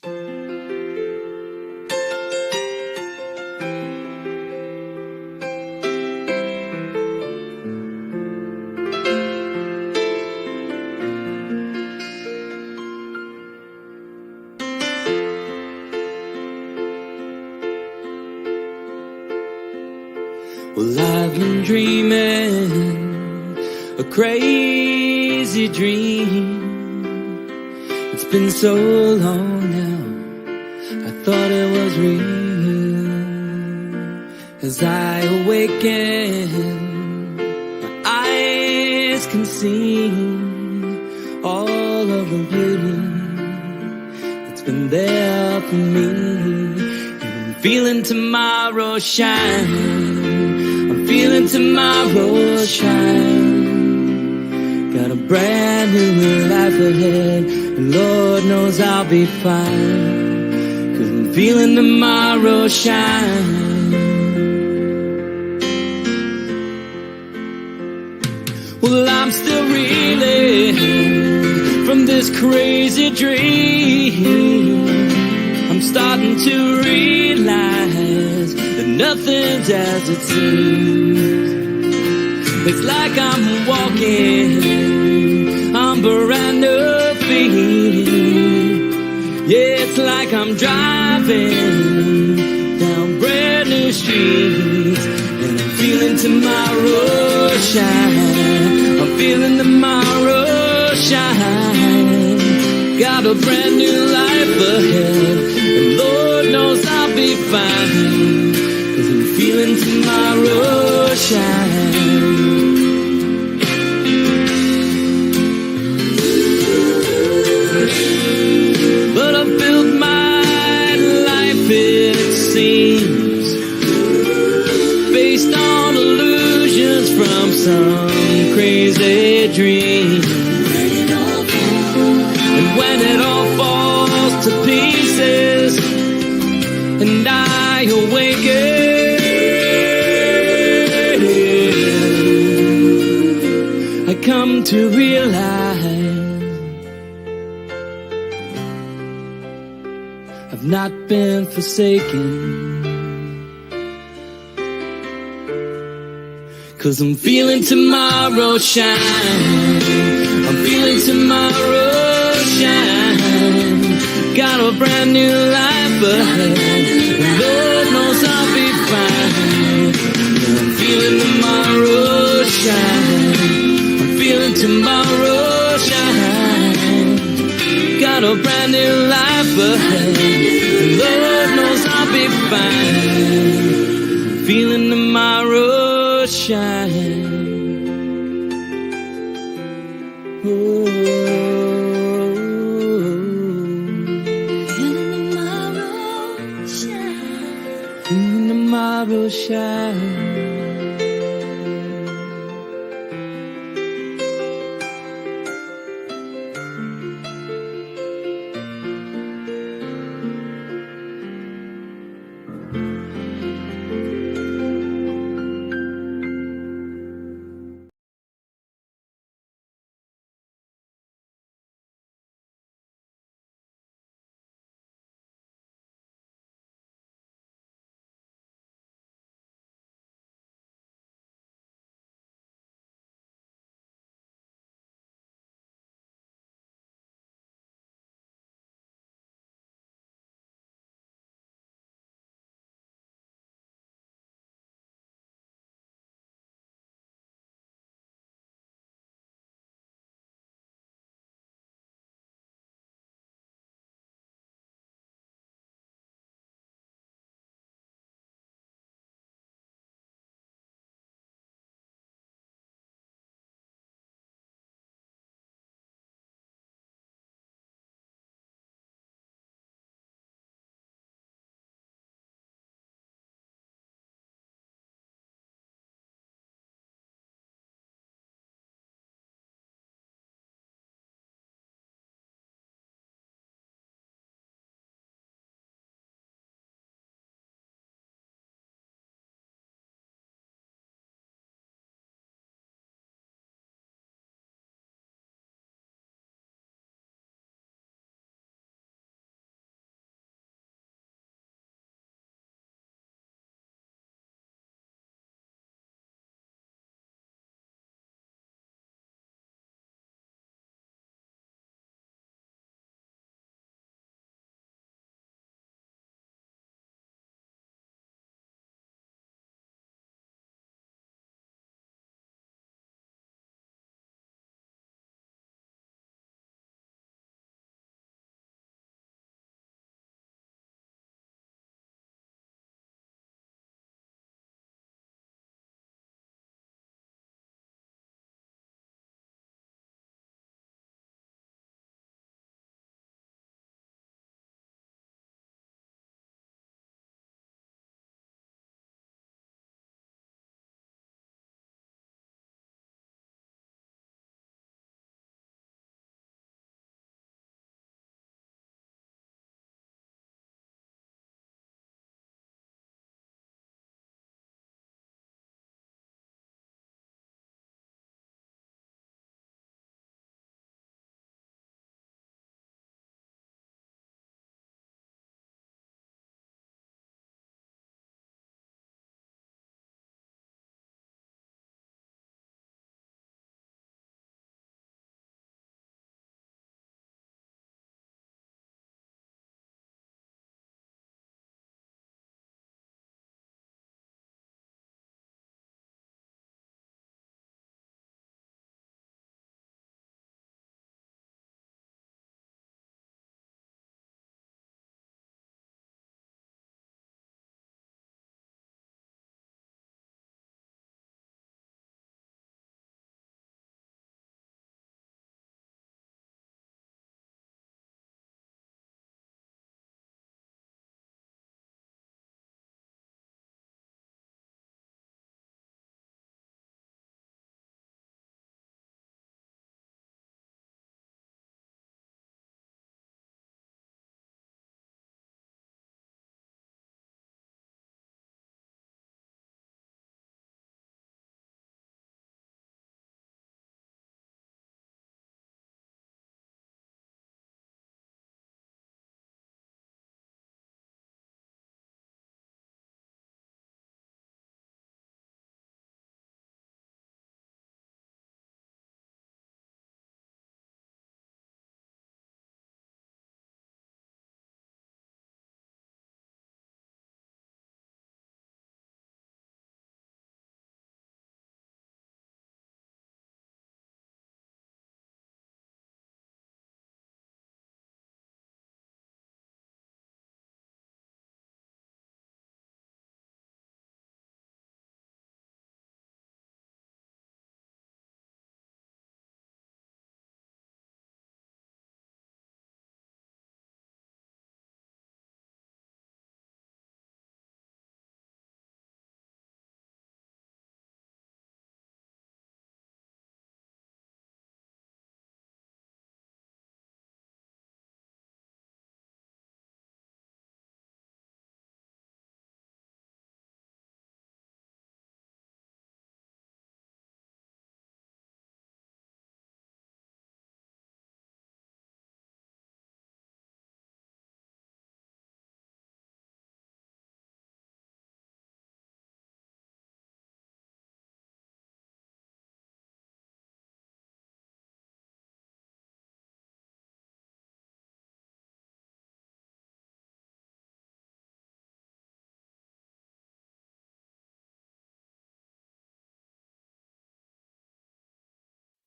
Well, I've been dreaming a crazy dream. It's been so long now, I thought it was real. As I awaken, my eyes can see all of the beauty that's been there for me. And I'm feeling tomorrow shine. Feeling tomorrow shine. Got a brand new life ahead, and Lord knows I'll be fine, 'cause I'm feeling tomorrow shine. Well, I'm still reeling from this crazy dream. I'm starting to realize that nothing's as it seems. It's like I'm walking on brand new feet. Yeah, it's like I'm driving down brand new streets. And I'm feeling tomorrow shine. I'm feeling tomorrow shine. Got a brand new life ahead, and Lord knows I'll be fine, 'cause I'm feeling tomorrow shine. But I've built my life, it seems, based on illusions from some crazy dream. And when it all falls to pieces and I awaken, I come to realize I've not been forsaken, 'cause I'm feeling tomorrow shine. I'm feeling tomorrow shine. Got a brand new life ahead, and Lord knows I'll be fine. I'm feeling tomorrow shine. I'm feeling tomorrow shine. Got a brand new life ahead, and Lord knows I'll be fine. Feeling tomorrow shine. Oh. Tomorrow shine.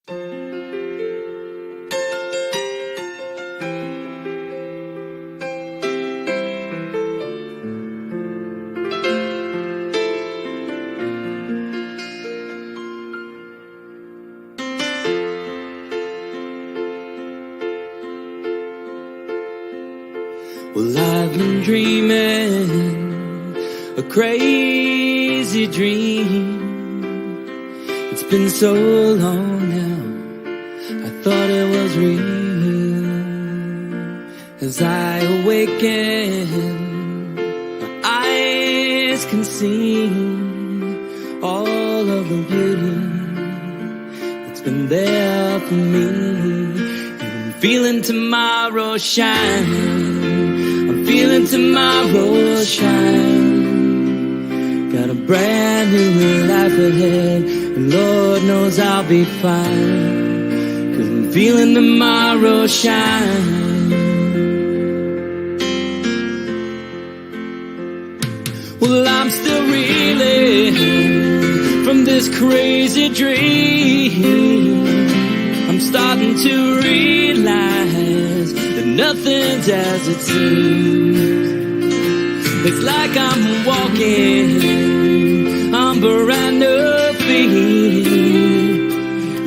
Well, I've been dreaming a crazy dream. It's been so long now, I thought it was real. As I awaken, my eyes can see all of the beauty that's been there for me. And I'm feeling tomorrow shine. Feeling tomorrow shine. Got a brand new life ahead, and Lord knows I'll be fine, 'cause I'm feeling tomorrow shine. Well, I'm still reeling from this crazy dream. I'm starting to realize that nothing's as it seems. It's like I'm walking on brand new feet.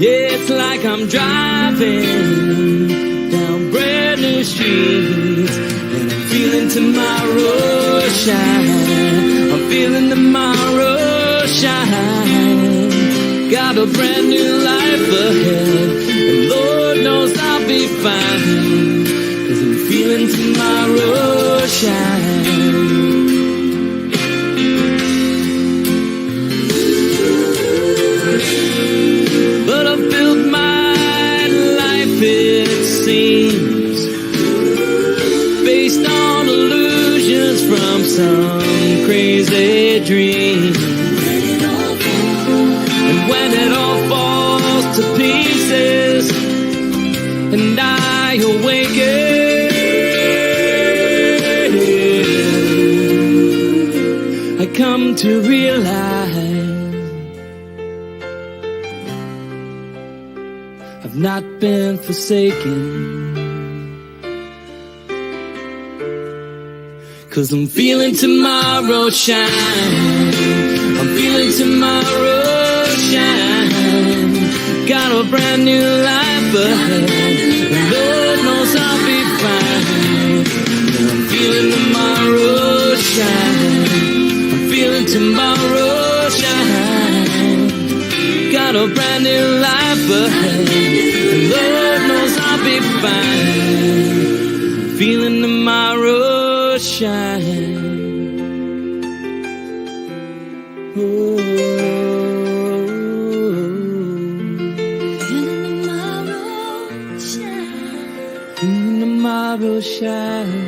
Yeah, it's like I'm driving down brand new streets. And I'm feeling tomorrow shine. I'm feeling tomorrow shine. Got a brand new life ahead, and Lord knows I'll be fine, 'cause I'm feeling tomorrow shine. But I've built my life, it seems, based on illusions from some crazy dream. And when it all falls to pieces and I awaken, I come to realize I've not been forsaken, 'cause I'm feeling tomorrow shine. I'm feeling tomorrow shine. Got a brand new life ahead, and Lord knows I'll be fine. I'm feeling tomorrow shine. I'm feeling tomorrow shine. Got a brand new life ahead, and Lord knows I'll be fine. I'm feeling tomorrow shine. Oh. Tomorrow shine.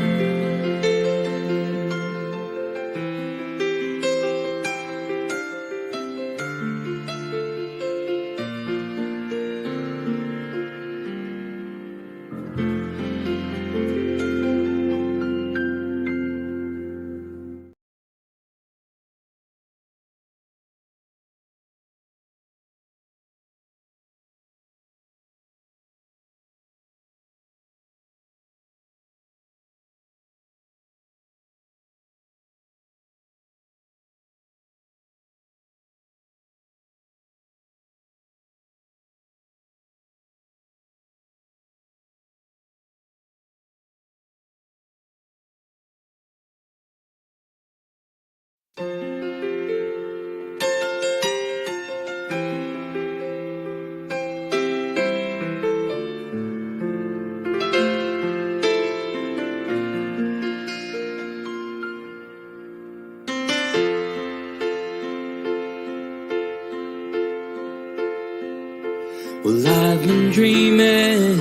Well, I've been dreaming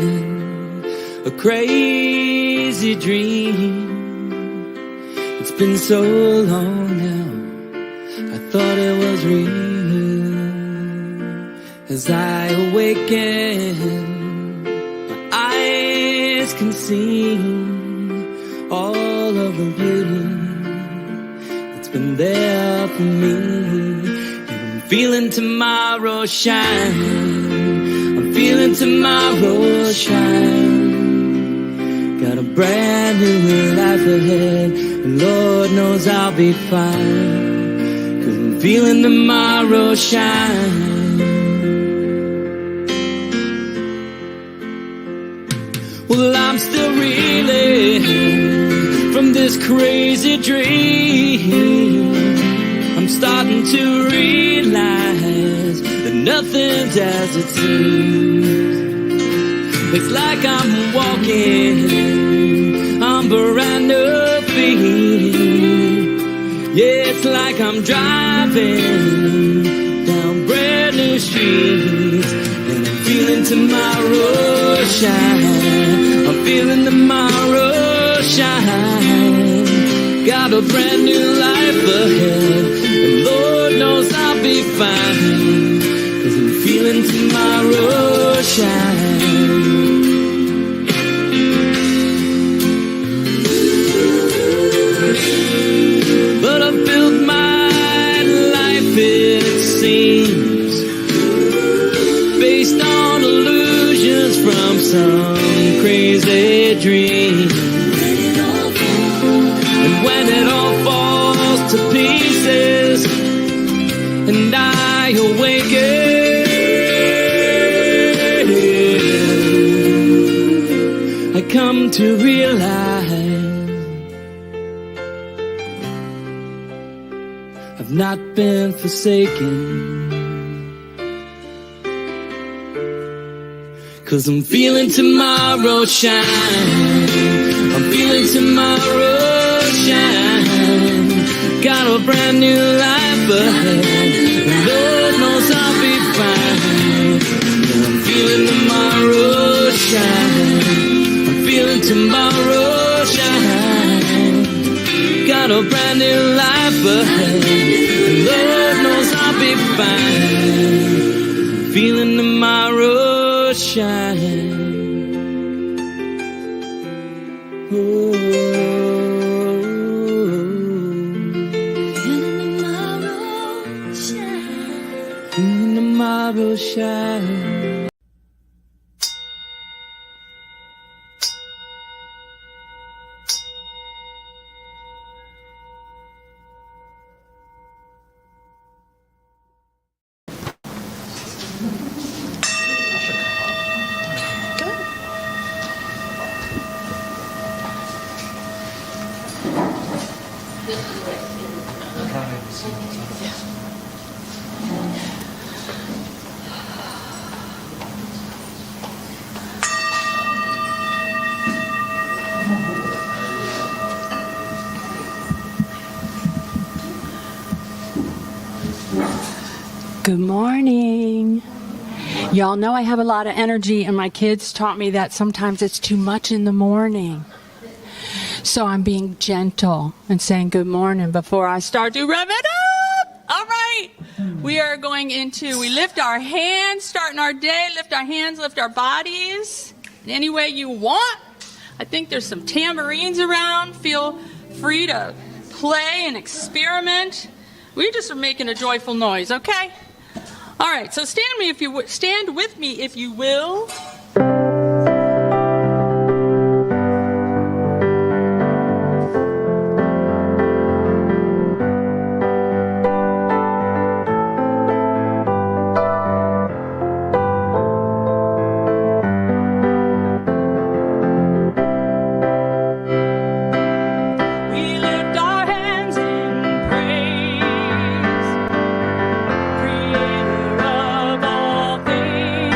a crazy dream. It's been so long now, I thought it was real. As I awaken, my eyes can see all of the beauty that's been there for me. And I'm feeling tomorrow shine. I'm feeling tomorrow shine. Got a brand new life ahead, and Lord knows I'll be fine, 'cause I'm feeling tomorrow shine. Well, I'm still reeling from this crazy dream. I'm starting to realize that nothing's as it seems. It's like I'm walking on brand new feet. Yeah, it's like I'm driving down brand new streets, and I'm feeling tomorrow shine. I'm feeling tomorrow shine. Got a brand new life ahead, and Lord knows I'll be fine, 'cause I'm feeling tomorrow shine. But I've built my life, it seems, based on illusions from some crazy dream. And when it all falls to pieces and I awaken, I come to realize I've not been forsaken, 'cause I'm feeling tomorrow shine. I'm feeling tomorrow shine. Got a brand new life ahead, and Lord knows I'll be fine. I'm feeling tomorrow shine. I'm feeling tomorrow shine. Got a brand new life ahead, and Lord knows I'll be fine. I'm feeling tomorrow shine. Oh, feeling tomorrow shine. Good morning. Y'all know I have a lot of energy, and my kids taught me that sometimes it's too much in the morning. So I'm being gentle and saying good morning before I start to rev it up. All right. We are going into, we lift our hands, starting our day, lift our hands, lift our bodies in any way you want. I think there's some tambourines around. Feel free to play and experiment. We just are making a joyful noise, okay? All right, so stand with me if you will. Creator of all things.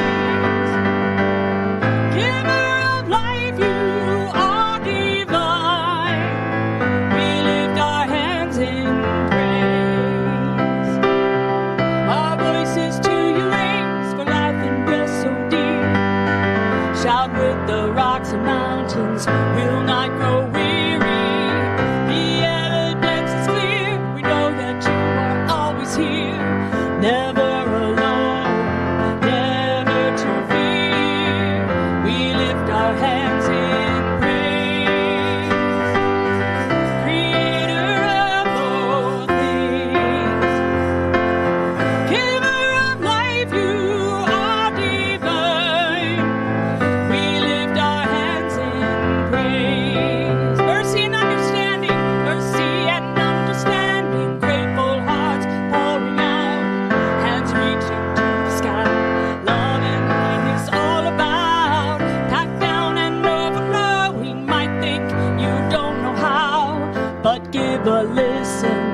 praise. Mercy and understanding, mercy and understanding, grateful hearts pouring out, hands reaching to the sky. Love and peace all about, packed down and overflowing. Might think you don't know how, but give a listen.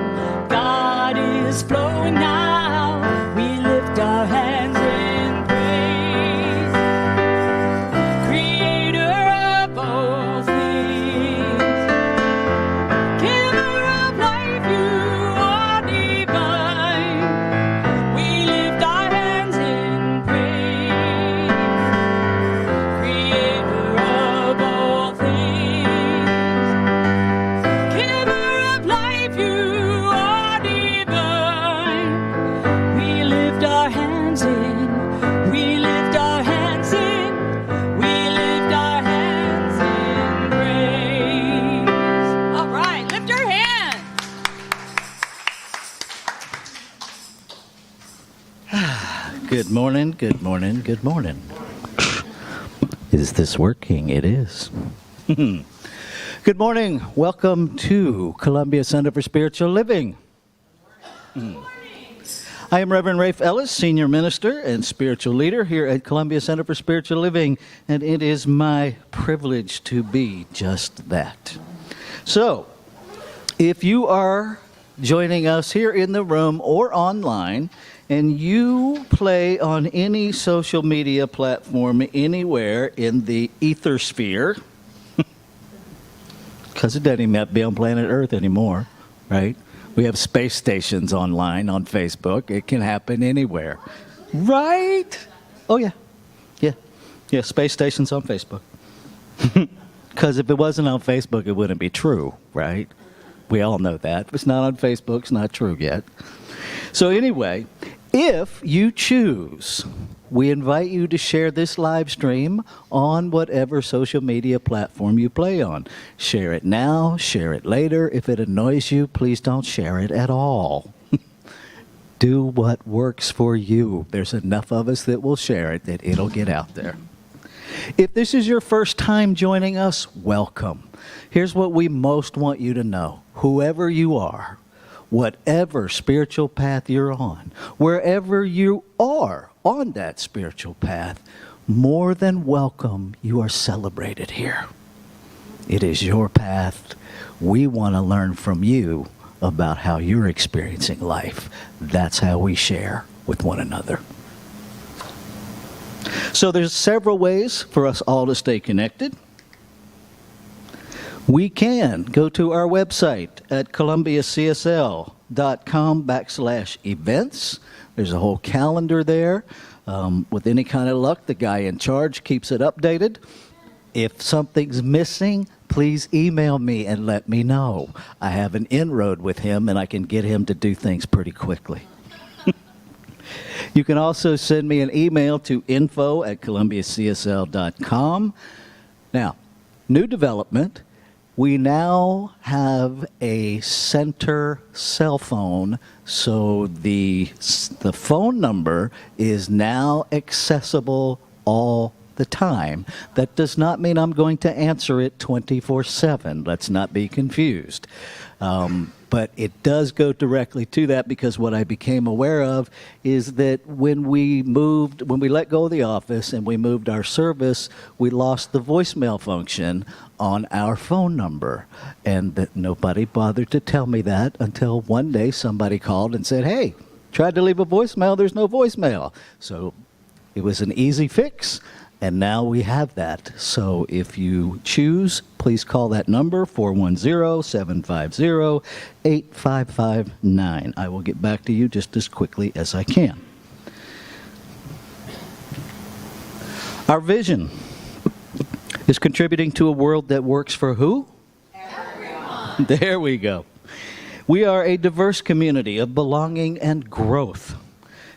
God is flowing now. We lift our hands in praise. Creator of all things, giver of life, you are divine. We lift our hands in praise. Creator of all things, giver of life, you are divine. We lift our hands in, we lift our hands in, we lift our hands in praise. All right, lift your hands. Good morning, good morning, good morning. Is this working? It is. Good morning. Welcome to Columbia Center for Spiritual Living. I am Reverend Rafe Ellis, Senior Minister and Spiritual Leader here at Columbia Center for Spiritual Living, and it is my privilege to be just that. So, if you are joining us here in the room or online, and you play on any social media platform anywhere in the ether sphere, because it doesn't even have to be on planet Earth anymore, right? We have space stations online on Facebook. It can happen anywhere, right? Oh, yeah. Yeah, space stations on Facebook. Because if it wasn't on Facebook, it wouldn't be true, right? We all know that. If it's not on Facebook, it's not true yet. So anyway, if you choose, we invite you to share this live stream on whatever social media platform you play on. Share it now, share it later. If it annoys you, please don't share it at all. Do what works for you. There's enough of us that will share it that it'll get out there. If this is your first time joining us, welcome. Here's what we most want you to know. Whoever you are, whatever spiritual path you're on, wherever you are on that spiritual path, more than welcome, you are celebrated here. It is your path. We want to learn from you about how you're experiencing life. That's how we share with one another. So there's several ways for us all to stay connected. We can go to our website at columbiacsl.com/events. There's a whole calendar there. With any kind of luck, the guy in charge keeps it updated. If something's missing, please email me and let me know. I have an inroad with him, and I can get him to do things pretty quickly. You can also send me an email to info@columbiacsl.com. Now, new development. We now have a center cell phone, so the phone number is now accessible all the time. That does not mean I'm going to answer it 24/7. Let's not be confused. But it does go directly to that, because what I became aware of is that when we let go of the office and we moved our service, we lost the voicemail function on our phone number. And that nobody bothered to tell me that until one day somebody called and said, "Hey, tried to leave a voicemail, there's no voicemail." So it was an easy fix. And now we have that. So if you choose, please call that number, 410-750-8559. I will get back to you just as quickly as I can. Our vision is contributing to a world that works for who? Everyone. There we go. We are a diverse community of belonging and growth,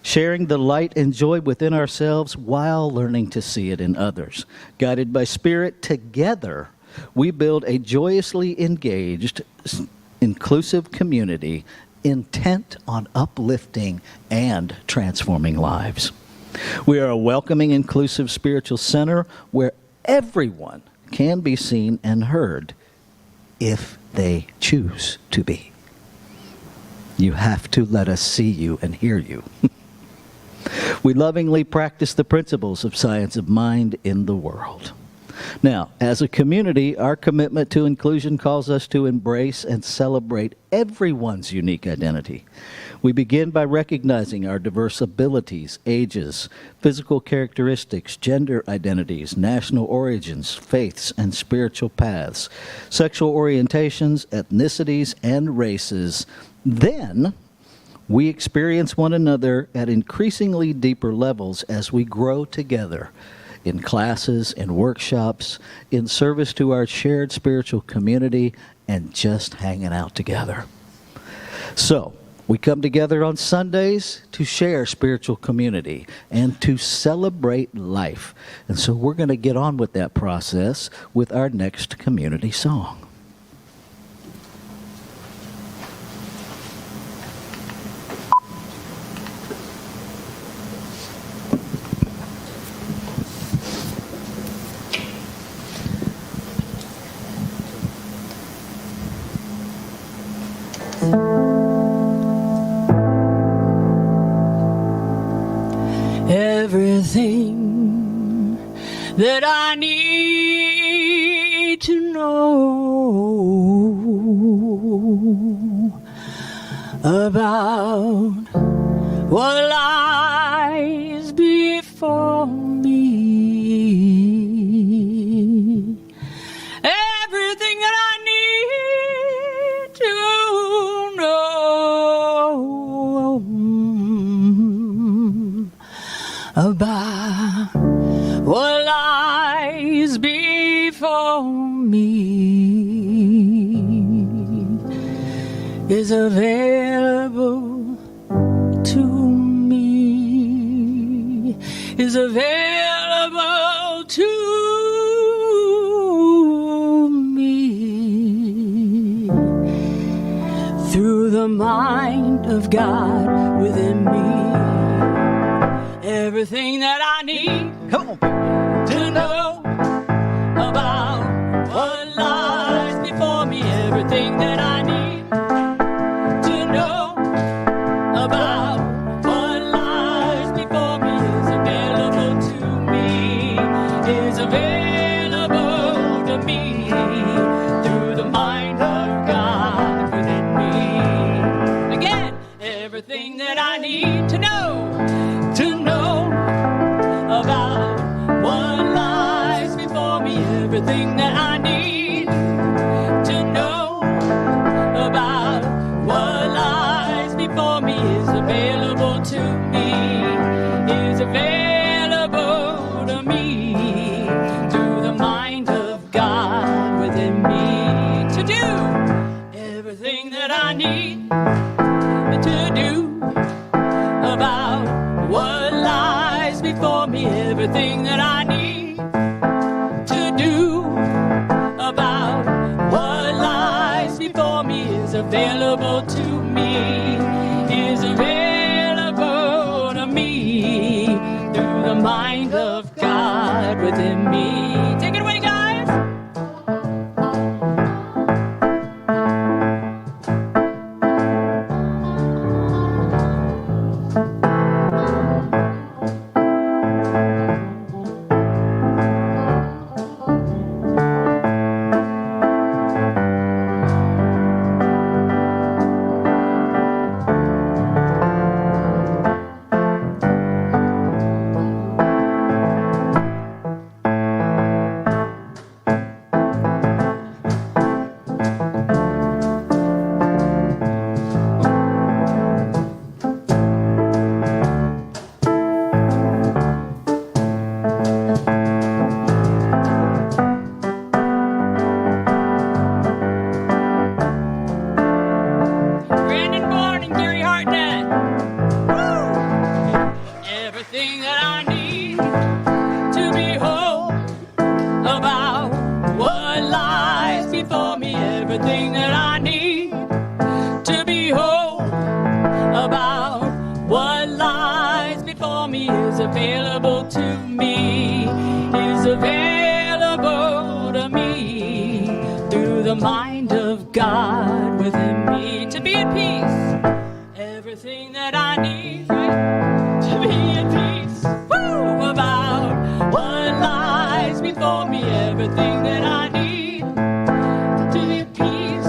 sharing the light and joy within ourselves while learning to see it in others. Guided by Spirit, together, we build a joyously engaged, inclusive community intent on uplifting and transforming lives. We are a welcoming, inclusive spiritual center where everyone can be seen and heard if they choose to be. You have to let us see you and hear you. We lovingly practice the principles of science of mind in the world. Now, as a community, our commitment to inclusion calls us to embrace and celebrate everyone's unique identity. We begin by recognizing our diverse abilities, ages, physical characteristics, gender identities, national origins, faiths, and spiritual paths, sexual orientations, ethnicities, and races. Then, we experience one another at increasingly deeper levels as we grow together in classes, in workshops, in service to our shared spiritual community, and just hanging out together. So, we come together on Sundays to share spiritual community and to celebrate life. And so we're going to get on with that process with our next community song. Everything that I need to know about what lies before me. Everything that I need to know about what lies before me is available to me, is available to me through the mind of God within me. Everything that I need to know about what lies before me. Everything that I need to know about what lies before me is available to me, is available to me through the mind of God within me. Again, everything that I need to know about what lies before me. Everything that I need to know about what lies before me is available to me, is available to me through the mind of God within me to do everything that I need to do about what lies before me. Everything that I need to do about what lies before me is available to me, is available to me through the mind of God within me. Take it away, guys. Available to me, is available to through the mind of God within me. To be at peace, everything that I need, right? To be at peace, woo, about what lies before me, everything that I need. To be at peace,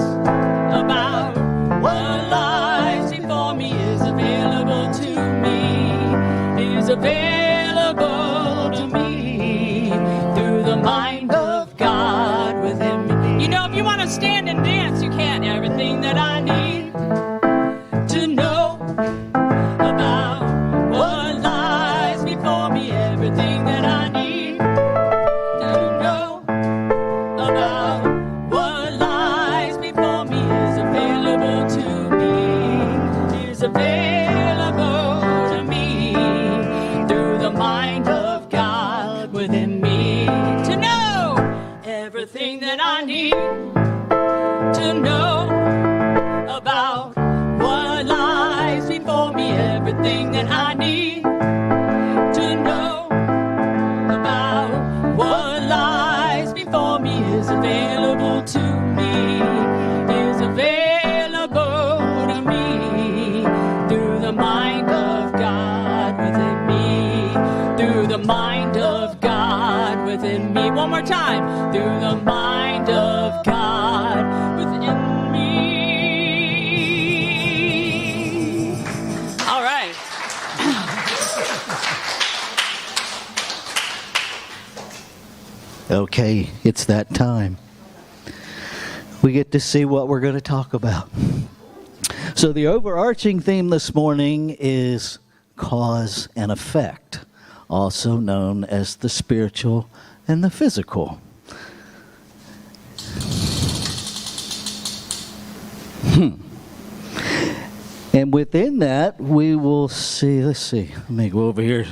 about what lies before me is available to me, is available to me through the mind of God within me. You know, if you want to stand and dance, you can. Everything that I need to know about what lies before me, everything that I need to know about what lies before me is available to me, is available to me through the mind of God within me. To know everything that I need to know about what lies before me, everything that I need to know about what lies before me is available to me, is available to me through the mind of God within me, through the mind of God within me. One more time, through the mind of God within me. All right. Okay, it's that time. We get to see what we're going to talk about. So the overarching theme this morning is cause and effect, also known as the spiritual and the physical. And within that, we will see, let me go over here.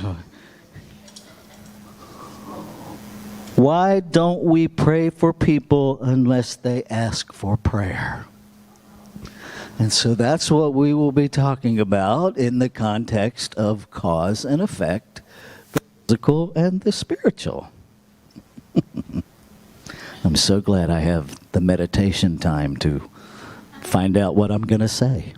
Why don't we pray for people unless they ask for prayer? And so that's what we will be talking about in the context of cause and effect, the physical and the spiritual. I'm so glad I have the meditation time to find out what I'm going to say.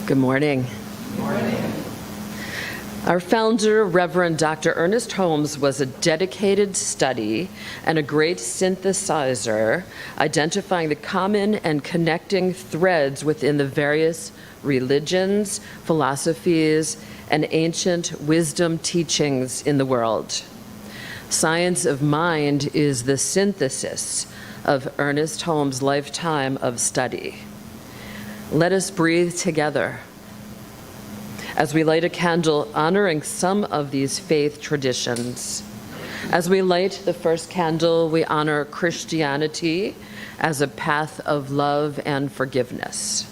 Good morning. Good morning. Our founder, Reverend Dr. Ernest Holmes, was a dedicated study and a great synthesizer, identifying the common and connecting threads within the various religions, philosophies, and ancient wisdom teachings in the world. Science of Mind is the synthesis of Ernest Holmes' lifetime of study. Let us breathe together as we light a candle honoring some of these faith traditions. As we light the first candle, we honor Christianity as a path of love and forgiveness.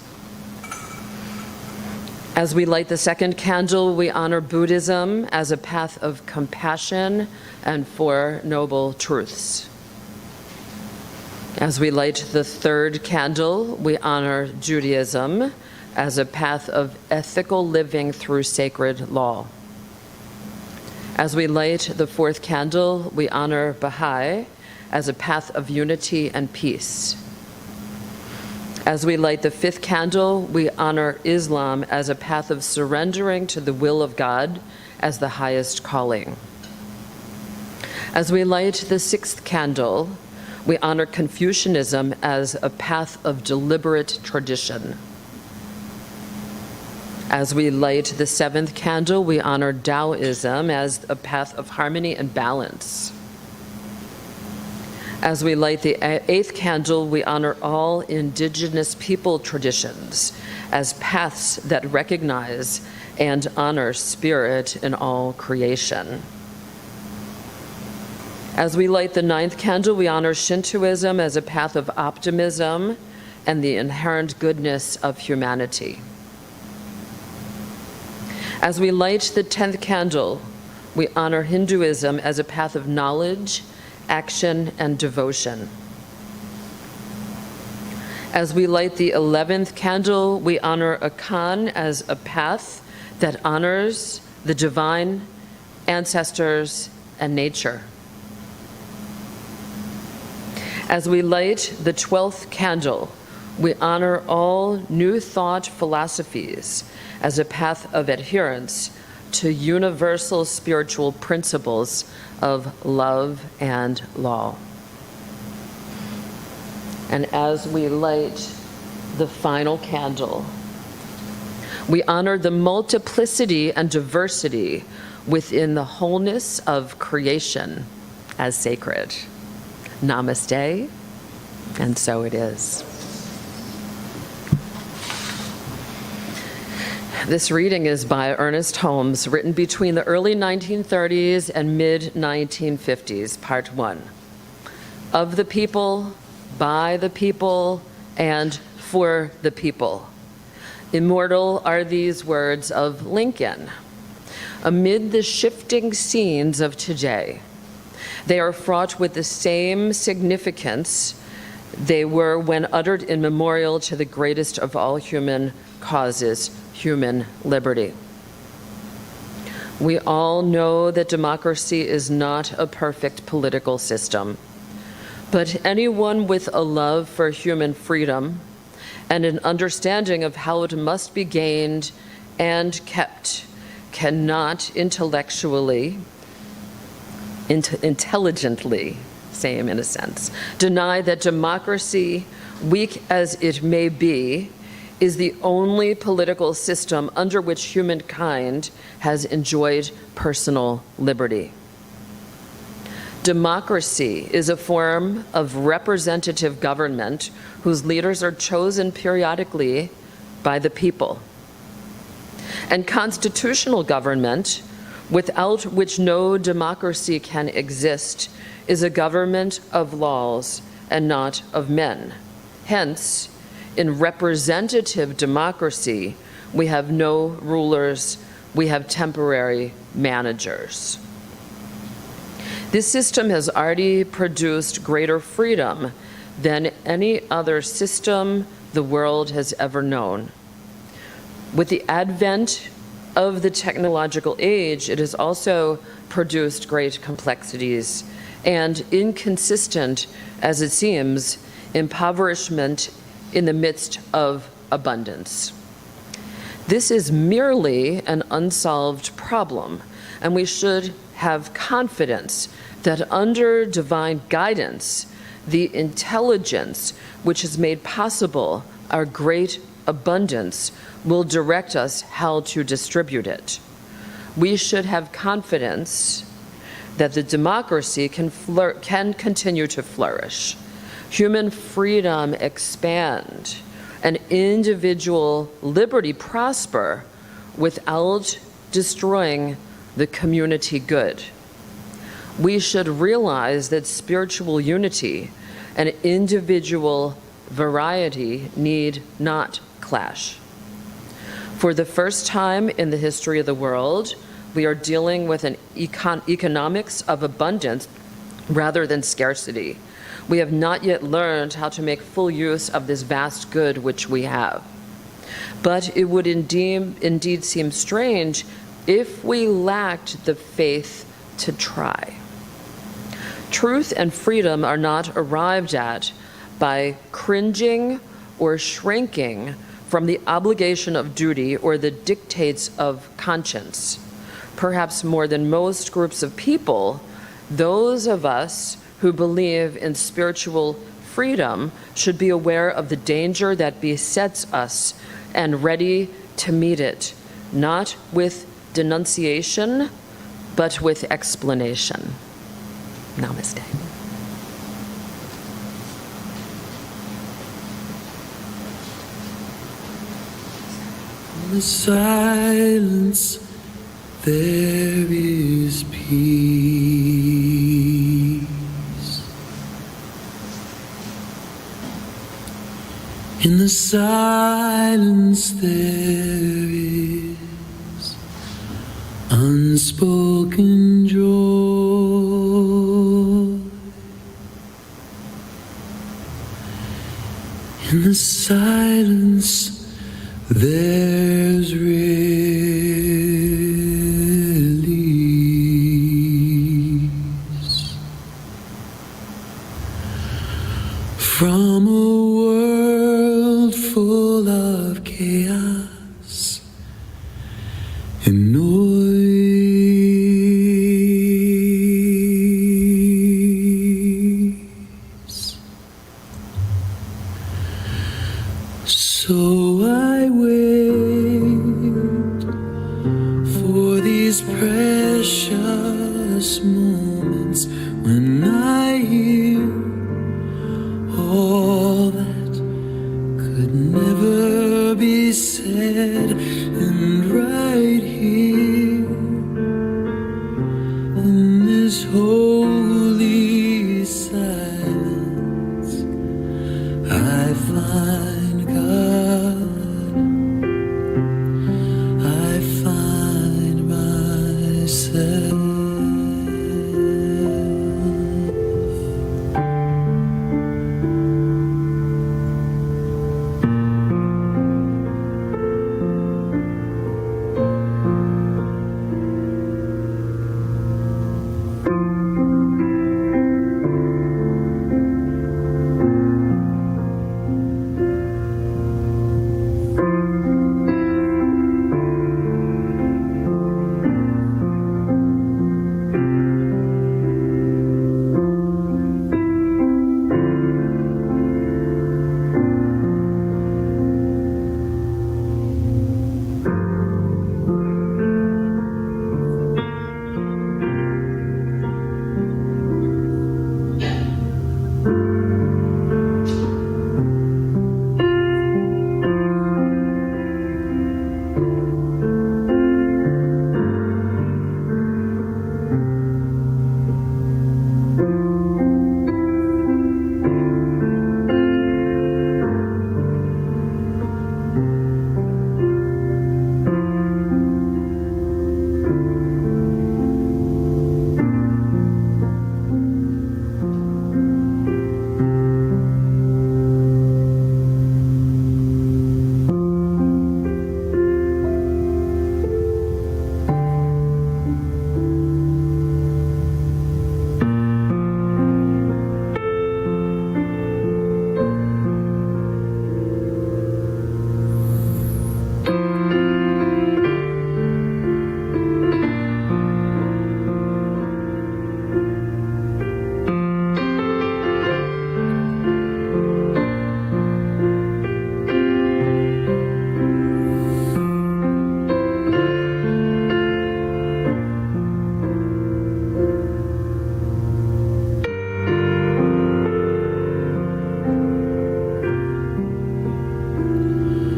As we light the second candle, we honor Buddhism as a path of compassion and Four Noble Truths. As we light the third candle, we honor Judaism as a path of ethical living through sacred law. As we light the fourth candle, we honor Baha'i as a path of unity and peace. As we light the fifth candle, we honor Islam as a path of surrendering to the will of God as the highest calling. As we light the sixth candle, we honor Confucianism as a path of deliberate tradition. As we light the seventh candle, we honor Taoism as a path of harmony and balance. As we light the eighth candle, we honor all indigenous people traditions as paths that recognize and honor spirit in all creation. As we light the ninth candle, we honor Shintoism as a path of optimism and the inherent goodness of humanity. As we light the 10th candle, we honor Hinduism as a path of knowledge, action, and devotion. As we light the 11th candle, we honor Akan as a path that honors the divine, ancestors, and nature. As we light the 12th candle, we honor all New Thought philosophies as a path of adherence to universal spiritual principles of love and law. And as we light the final candle, we honor the multiplicity and diversity within the wholeness of creation as sacred. Namaste, and so it is. This reading is by Ernest Holmes, written between the early 1930s and mid-1950s, part 1. Of the people, by the people, and for the people. Immortal are these words of Lincoln. Amid the shifting scenes of today, they are fraught with the same significance they were when uttered in memorial to the greatest of all human causes, human liberty. We all know that democracy is not a perfect political system, but anyone with a love for human freedom and an understanding of how it must be gained and kept cannot intelligently, same in a sense, deny that democracy, weak as it may be, is the only political system under which humankind has enjoyed personal liberty. Democracy is a form of representative government whose leaders are chosen periodically by the people. And constitutional government, without which no democracy can exist, is a government of laws and not of men. Hence, in representative democracy, we have no rulers, we have temporary managers. This system has already produced greater freedom than any other system the world has ever known. With the advent of the technological age, it has also produced great complexities and, inconsistent as it seems, impoverishment in the midst of abundance. This is merely an unsolved problem, and we should have confidence that under divine guidance, the intelligence which has made possible our great abundance will direct us how to distribute it. We should have confidence that the democracy can continue to flourish, human freedom expand, and individual liberty prosper without destroying the community good. We should realize that spiritual unity and individual variety need not clash. For the first time in the history of the world, we are dealing with an economics of abundance rather than scarcity. We have not yet learned how to make full use of this vast good which we have. But it would indeed seem strange if we lacked the faith to try. Truth and freedom are not arrived at by cringing or shrinking from the obligation of duty or the dictates of conscience. Perhaps more than most groups of people, those of us who believe in spiritual freedom should be aware of the danger that besets us and ready to meet it, not with denunciation, but with explanation. Namaste. In the silence, there is peace. In the silence, there is unspoken joy in the silence. There's release from a world full of chaos and noise. So I wait for these precious moments when I hear all that could never be said, and right here in this holy silence I find God, I find myself.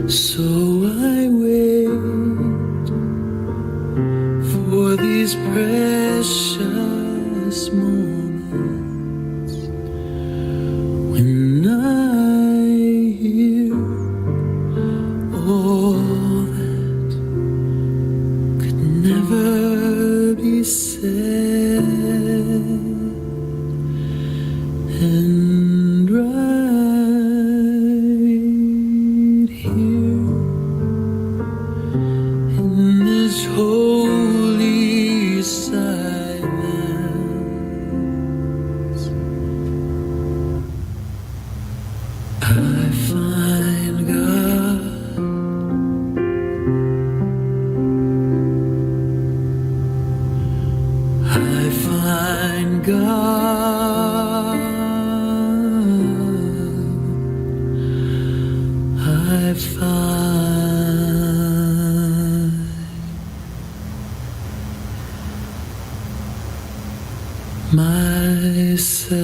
So I wait for these precious moments when I hear all that could never be said, and right here in this holy silence I find God, I find God, I find myself.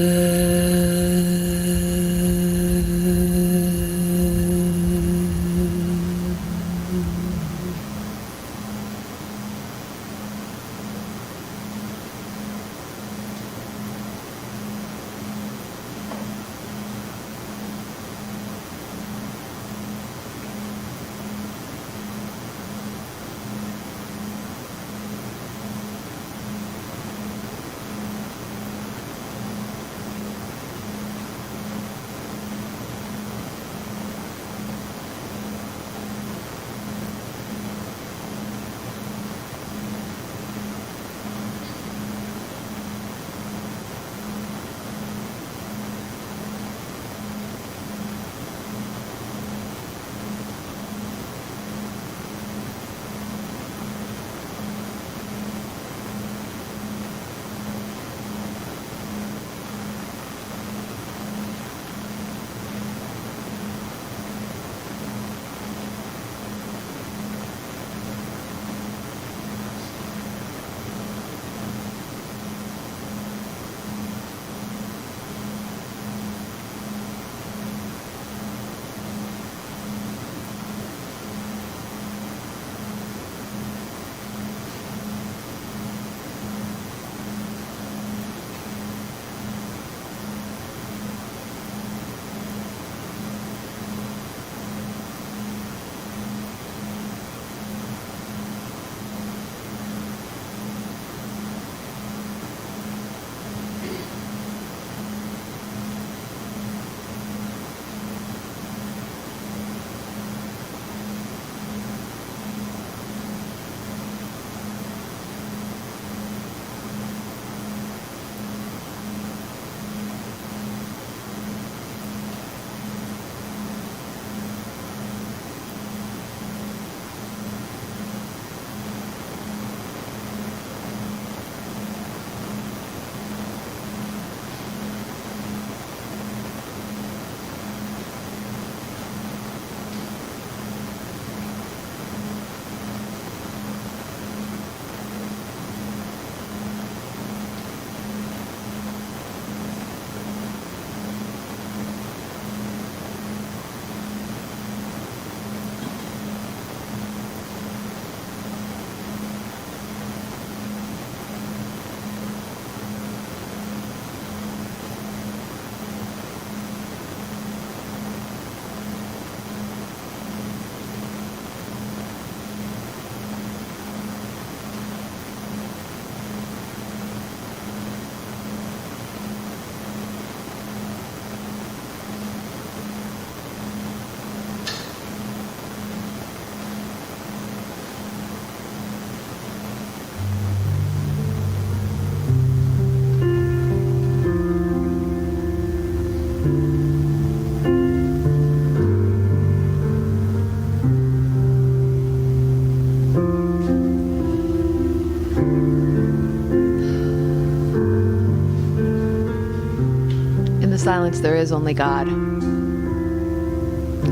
silence, there is only God. In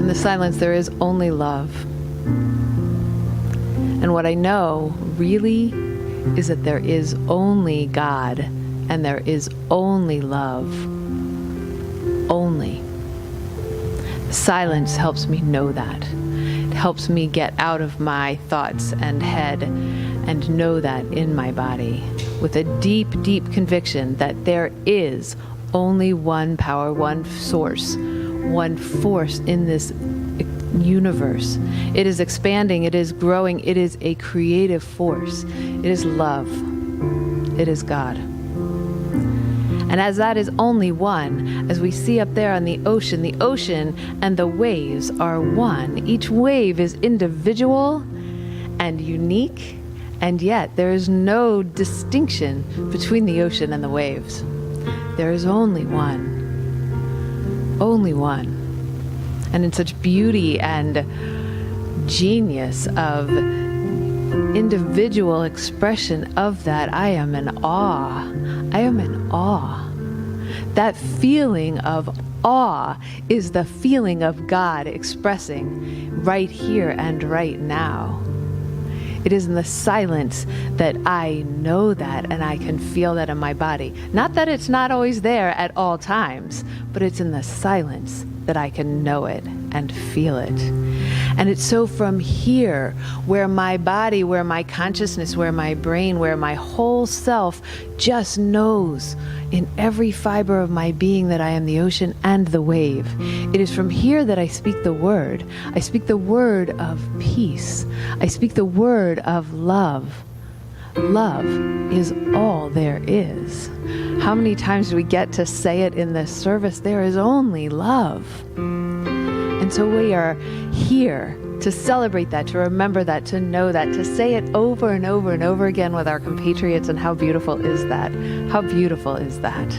the silence, there is only love. And what I know, really, is that there is only God, and there is only love. Only. Silence helps me know that. It helps me get out of my thoughts and head and know that in my body with a deep, deep conviction that there is only one power, one source, one force in this universe. It is expanding, it is growing, it is a creative force. It is love. It is God. And as that is only one, as we see up there on the ocean and the waves are one. Each wave is individual and unique, and yet there is no distinction between the ocean and the waves. There is only one. Only one. And in such beauty and genius of individual expression of that, I am in awe. I am in awe. That feeling of awe is the feeling of God expressing right here and right now. It is in the silence that I know that and I can feel that in my body. Not that it's not always there at all times, but it's in the silence that I can know it and feel it. And it's so from here, where my body, where my consciousness, where my brain, where my whole self just knows in every fiber of my being that I am the ocean and the wave. It is from here that I speak the word. I speak the word of peace. I speak the word of love. Love is all there is. How many times do we get to say it in this service? There is only love. And so we are here to celebrate that, to remember that, to know that, to say it over and over and over again with our compatriots. And how beautiful is that? How beautiful is that?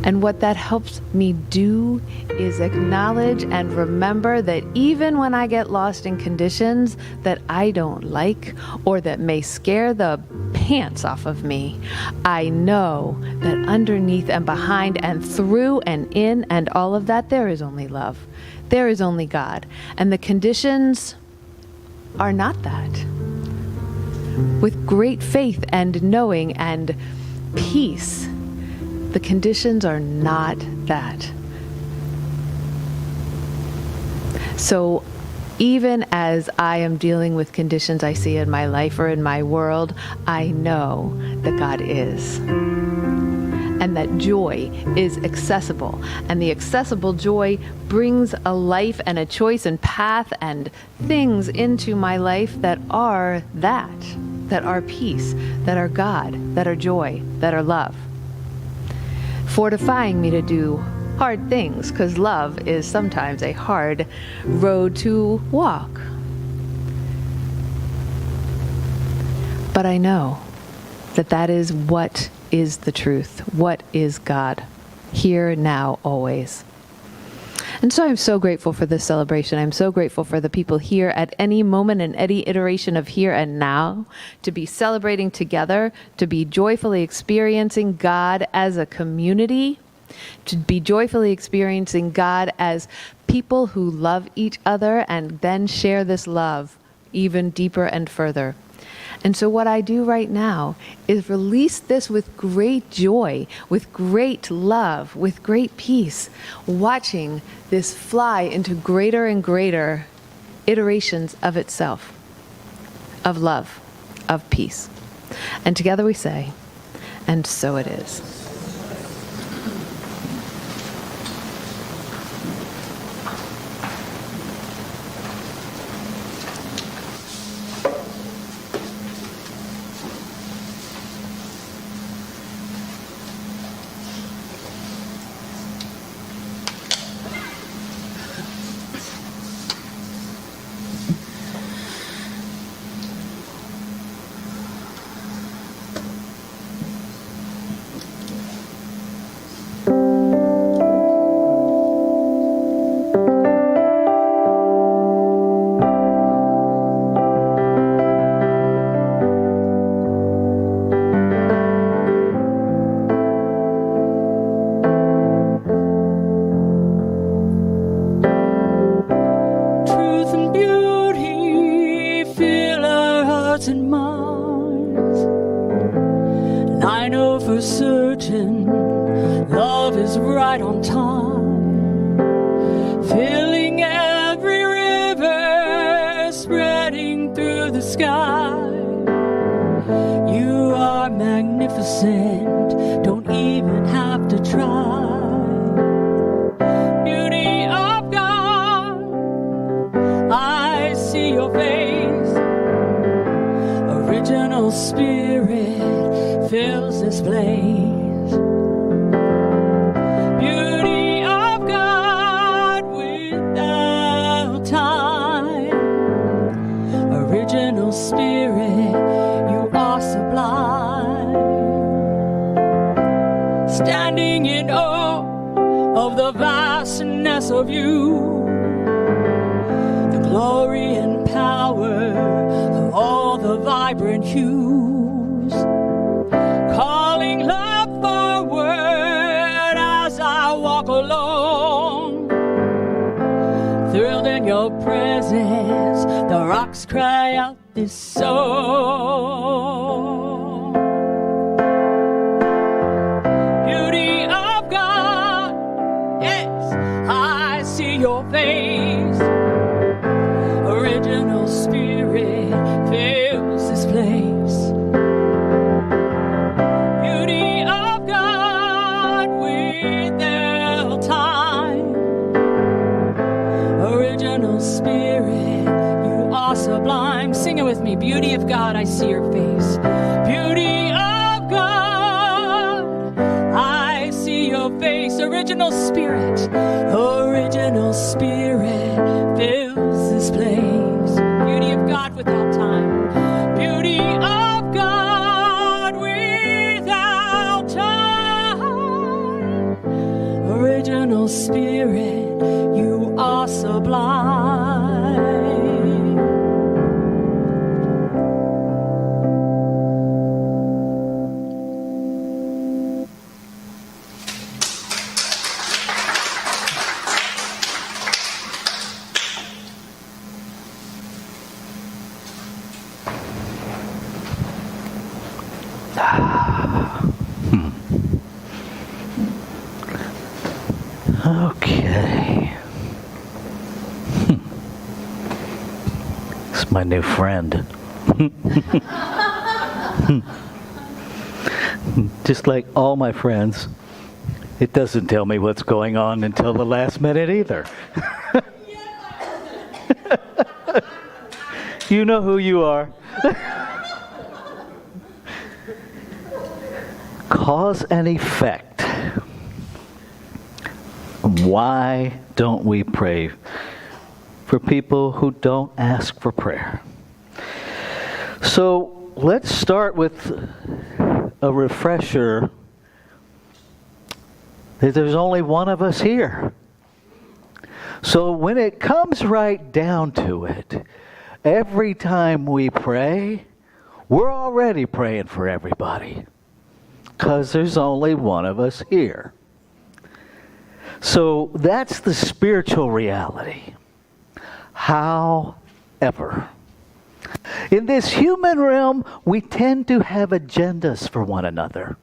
And what that helps me do is acknowledge and remember that even when I get lost in conditions that I don't like or that may scare the pants off of me, I know that underneath and behind and through and in and all of that, there is only love. There is only God. And the conditions are not that. With great faith and knowing and peace, the conditions are not that. So even as I am dealing with conditions I see in my life or in my world, I know that God is. And that joy is accessible. And the accessible joy brings a life and a choice and path and things into my life that are peace, that are God, that are joy, that are love. Fortifying me to do hard things, because love is sometimes a hard road to walk. But I know that that is what is the truth, what is God, here, now, always. And so I'm so grateful for this celebration. I'm so grateful for the people here at any moment and any iteration of here and now, to be celebrating together, to be joyfully experiencing God as a community, to be joyfully experiencing God as people who love each other and then share this love even deeper and further. And so what I do right now is release this with great joy, with great love, with great peace, watching this fly into greater and greater iterations of itself, of love, of peace. And together we say, and so it is. on Mars. And I know for certain love is right on time, filling every river, spreading through the sky. You are magnificent, don't even have to try. Beauty of God, I see your face. Original Spirit fills this place. Beauty of God without time. Original Spirit, you are sublime. Standing in awe of the vastness of you, the glory and power of all the vibrant hues, calling love forward as I walk along. Thrilled in your presence, the rocks cry out this song. Beauty of God, yes, I see your face. Original Spirit fills this place. Beauty of God without time. Original Spirit, you are sublime. Sing it with me. Beauty of God, I see your face. Beauty of God, I see your face. Original Spirit, Original Spirit fills this place. Beauty of God without time. Beauty of God without time. Original Spirit, you are sublime. Okay. It's my new friend. Just like all my friends, it doesn't tell me what's going on until the last minute either. You know who you are. Cause and effect. Why don't we pray for people who don't ask for prayer? So let's start with a refresher that there's only one of us here. So when it comes right down to it, every time we pray, we're already praying for everybody, because there's only one of us here. So that's the spiritual reality. However, in this human realm, we tend to have agendas for one another.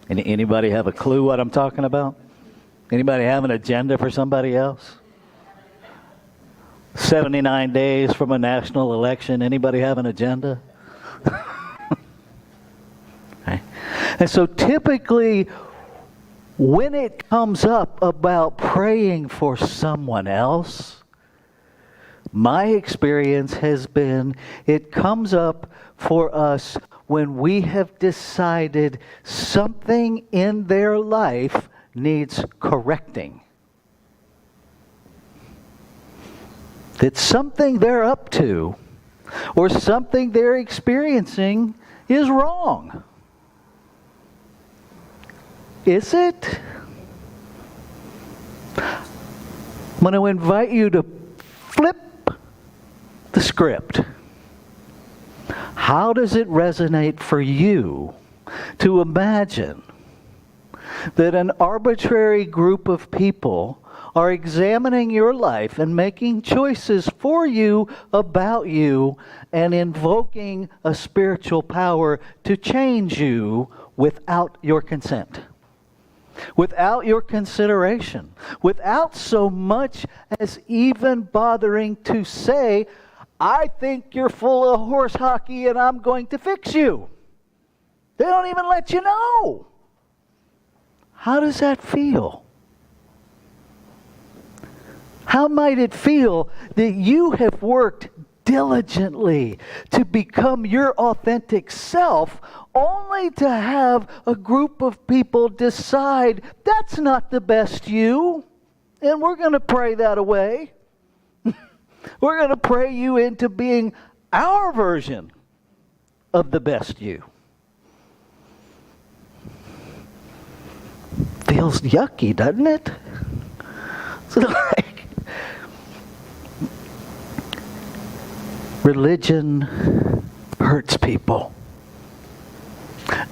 Anybody have a clue what I'm talking about? Anybody have an agenda for somebody else? 79 days from a national election. Anybody have an agenda? Okay. And so typically, when it comes up about praying for someone else, my experience has been it comes up for us when we have decided something in their life needs correcting. That something they're up to or something they're experiencing is wrong. Is it? I'm going to invite you to flip the script. How does it resonate for you to imagine that an arbitrary group of people are examining your life and making choices for you about you and invoking a spiritual power to change you without your consent, without your consideration, without so much as even bothering to say, I think you're full of horse hockey and I'm going to fix you. They don't even let you know. How does that feel? How might it feel that you have worked diligently to become your authentic self, only to have a group of people decide that's not the best you, and we're going to pray that away? We're going to pray you into being our version of the best you. Feels yucky, doesn't it? So religion hurts people.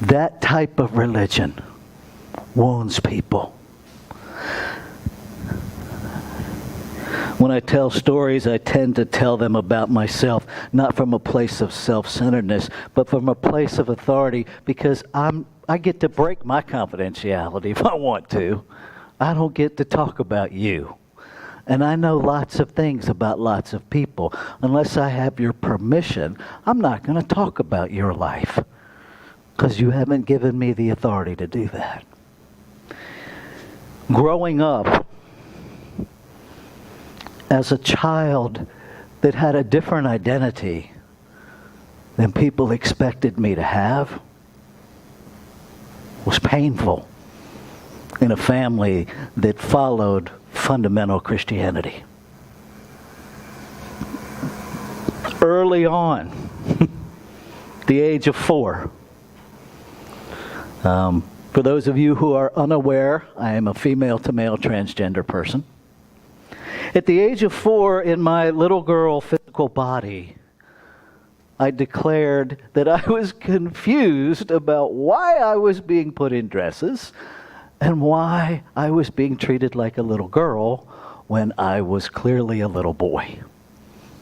That type of religion wounds people. When I tell stories, I tend to tell them about myself, not from a place of self-centeredness, but from a place of authority, because I get to break my confidentiality if I want to. I don't get to talk about you. And I know lots of things about lots of people. Unless I have your permission, I'm not going to talk about your life, because you haven't given me the authority to do that. Growing up as a child that had a different identity than people expected me to have was painful in a family that followed fundamental Christianity. Early on, the age of 4. For those of you who are unaware, I am a female-to-male transgender person. At the age of 4, in my little girl physical body, I declared that I was confused about why I was being put in dresses and why I was being treated like a little girl when I was clearly a little boy.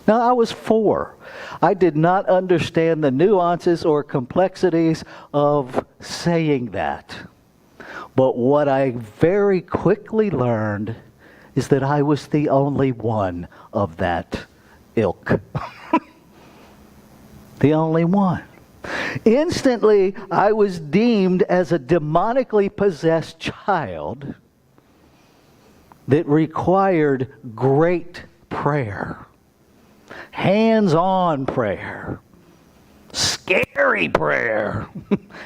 Now, I was 4. I did not understand the nuances or complexities of saying that. But what I very quickly learned is that I was the only one of that ilk. The only one. Instantly, I was deemed as a demonically possessed child that required great prayer, hands-on prayer, scary prayer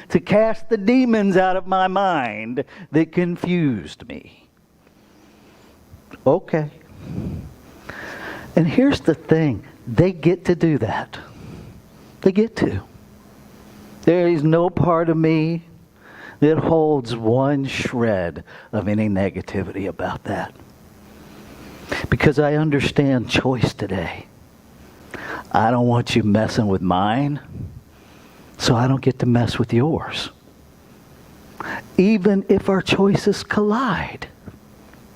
to cast the demons out of my mind that confused me. Okay. And here's the thing. They get to do that. They get to. There is no part of me that holds one shred of any negativity about that. Because I understand choice today. I don't want you messing with mine, so I don't get to mess with yours. Even if our choices collide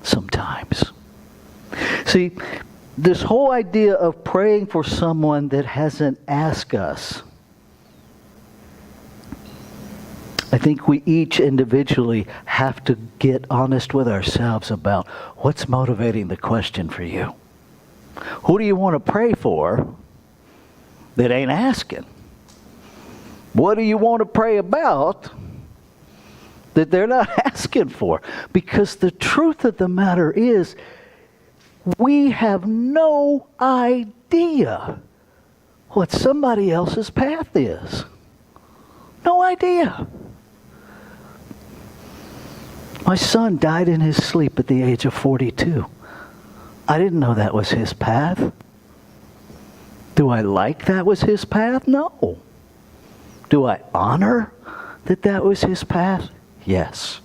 sometimes. See, this whole idea of praying for someone that hasn't asked us, I think we each individually have to get honest with ourselves about what's motivating the question for you. Who do you want to pray for that ain't asking? What do you want to pray about that they're not asking for? Because the truth of the matter is, we have no idea what somebody else's path is. No idea. My son died in his sleep at the age of 42. I didn't know that was his path. Do I like that was his path? No. Do I honor that that was his path? Yes.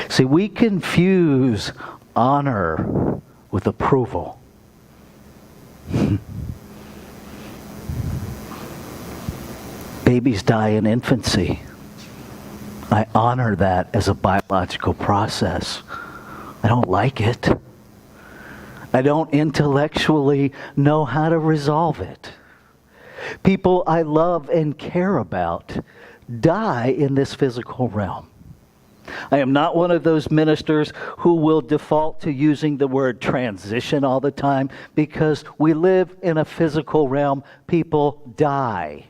See, we confuse honor with approval. Babies die in infancy. I honor that as a biological process. I don't like it. I don't intellectually know how to resolve it. People I love and care about die in this physical realm. I am not one of those ministers who will default to using the word transition all the time, because we live in a physical realm. People die.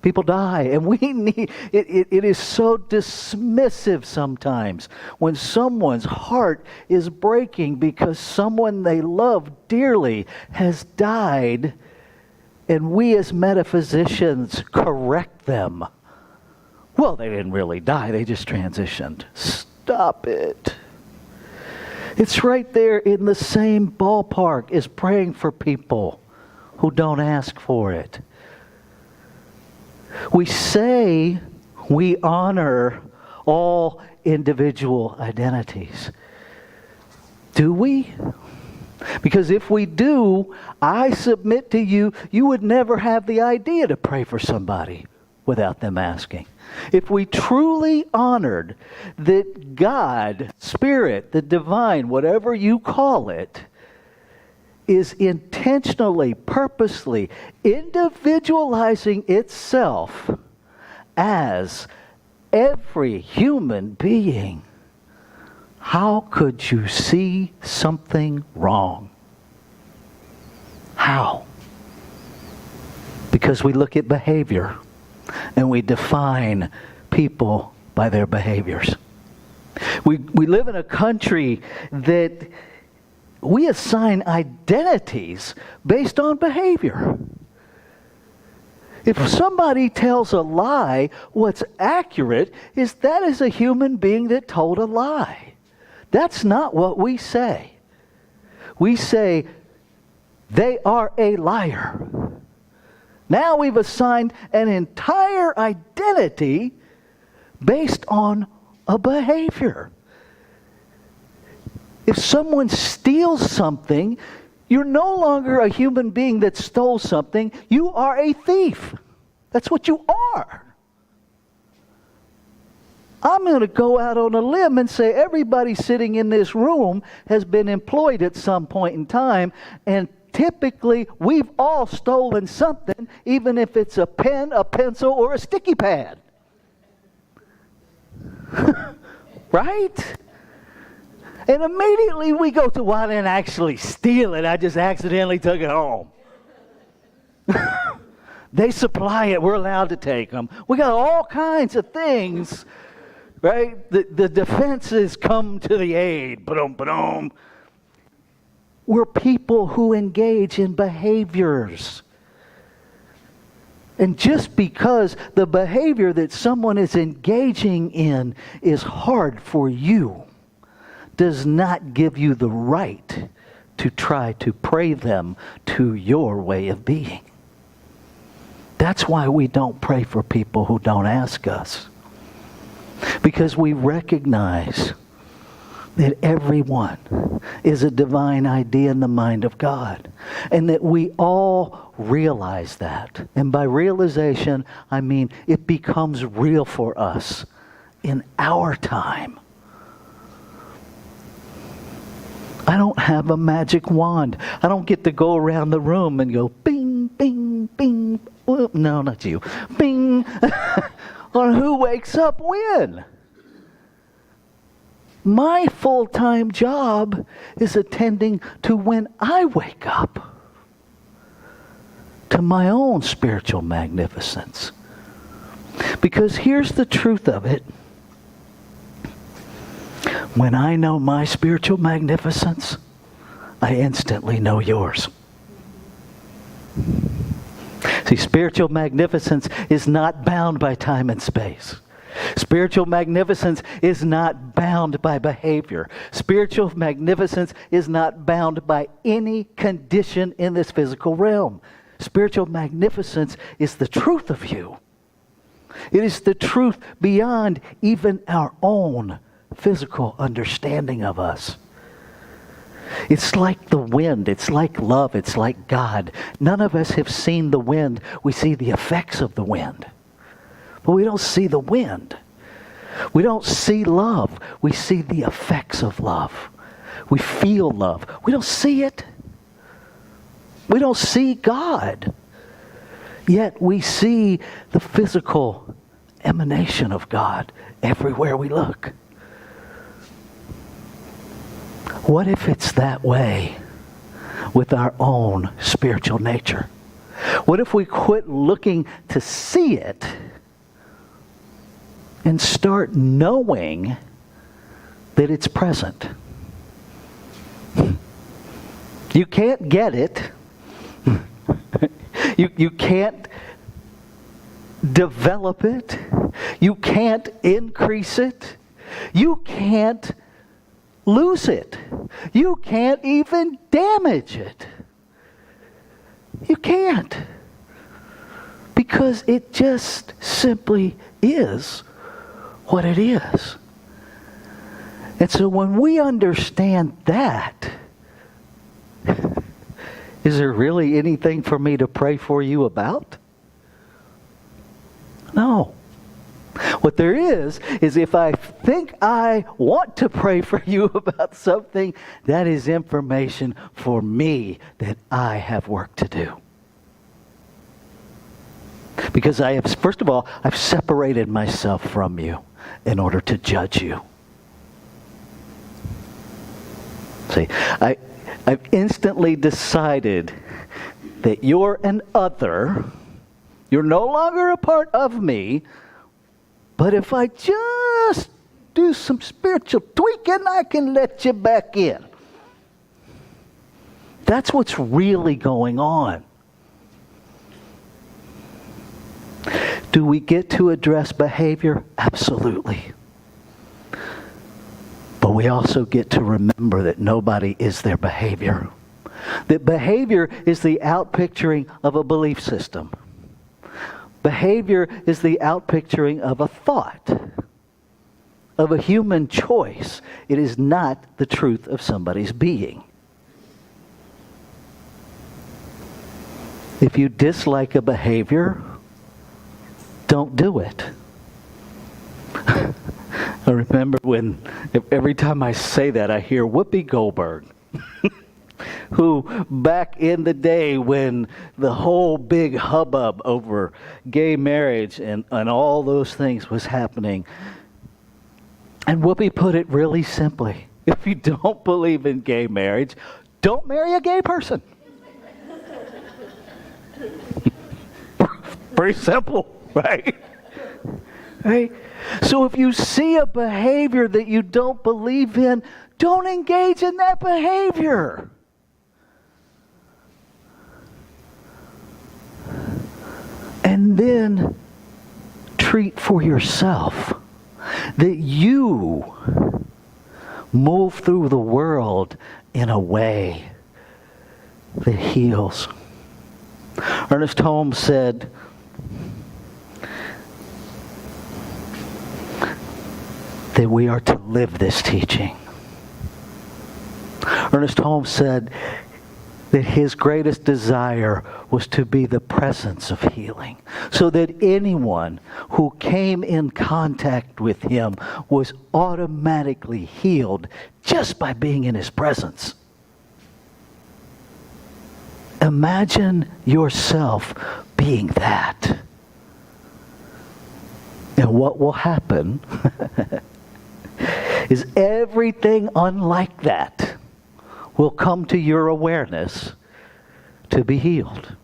People die, and we need it is so dismissive sometimes when someone's heart is breaking because someone they love dearly has died, and we as metaphysicians correct them. Well, they didn't really die, they just transitioned. Stop it. It's right there in the same ballpark as praying for people who don't ask for it. We say we honor all individual identities. Do we? Because if we do, I submit to you, you would never have the idea to pray for somebody without them asking. If we truly honored that God, Spirit, the divine, whatever you call it, is intentionally, purposely individualizing itself as every human being, how could you see something wrong? How? Because we look at behavior and we define people by their behaviors. We live in a country that we assign identities based on behavior. If somebody tells a lie, what's accurate is that is a human being that told a lie. That's not what we say. We say, they are a liar. Now we've assigned an entire identity based on a behavior. If someone steals something, you're no longer a human being that stole something. You are a thief. That's what you are. I'm going to go out on a limb and say everybody sitting in this room has been employed at some point in time, and typically we've all stolen something, even if it's a pen, a pencil, or a sticky pad. Right? And immediately we go to, well, I didn't actually steal it. I just accidentally took it home. They supply it. We're allowed to take them. We got all kinds of things, right? The defenses come to the aid. Ba-dum, ba-dum. We're people who engage in behaviors. And just because the behavior that someone is engaging in is hard for you, does not give you the right to try to pray them to your way of being. That's why we don't pray for people who don't ask us. Because we recognize that everyone is a divine idea in the mind of God. And that we all realize that. And by realization, I mean it becomes real for us in our time. I don't have a magic wand. I don't get to go around the room and go bing, bing, bing. Well, no, not you. Bing. On who wakes up when. My full-time job is attending to when I wake up. To my own spiritual magnificence. Because here's the truth of it. When I know my spiritual magnificence, I instantly know yours. See, spiritual magnificence is not bound by time and space. Spiritual magnificence is not bound by behavior. Spiritual magnificence is not bound by any condition in this physical realm. Spiritual magnificence is the truth of you. It is the truth beyond even our own physical understanding of us. It's like the wind. It's like love. It's like God. None of us have seen the wind. We see the effects of the wind. But we don't see the wind. We don't see love. We see the effects of love. We feel love. We don't see it. We don't see God. Yet we see the physical emanation of God everywhere we look. What if it's that way with our own spiritual nature? What if we quit looking to see it and start knowing that it's present? You can't get it. You can't develop it. You can't increase it. You can't lose it. You can't even damage it. You can't. Because it just simply is what it is. And so when we understand that, is there really anything for me to pray for you about? No. What there is if I think I want to pray for you about something, that is information for me that I have work to do. Because first of all, I've separated myself from you in order to judge you. See, I've instantly decided that you're an other. You're no longer a part of me. But if I just do some spiritual tweaking, I can let you back in. That's what's really going on. Do we get to address behavior? Absolutely. But we also get to remember that nobody is their behavior. That behavior is the outpicturing of a belief system. Behavior is the outpicturing of a thought, of a human choice. It is not the truth of somebody's being. If you dislike a behavior, don't do it. I remember every time I say that, I hear Whoopi Goldberg, who back in the day when the whole big hubbub over gay marriage and all those things was happening, and Whoopi put it really simply: if you don't believe in gay marriage, don't marry a gay person. Pretty simple, right? Right? So if you see a behavior that you don't believe in, don't engage in that behavior. And then treat for yourself that you move through the world in a way that heals. Ernest Holmes said, that we are to live this teaching. Ernest Holmes said that his greatest desire was to be the presence of healing, so that anyone who came in contact with him was automatically healed just by being in his presence. Imagine yourself being that. And what will happen is everything unlike that will come to your awareness to be healed.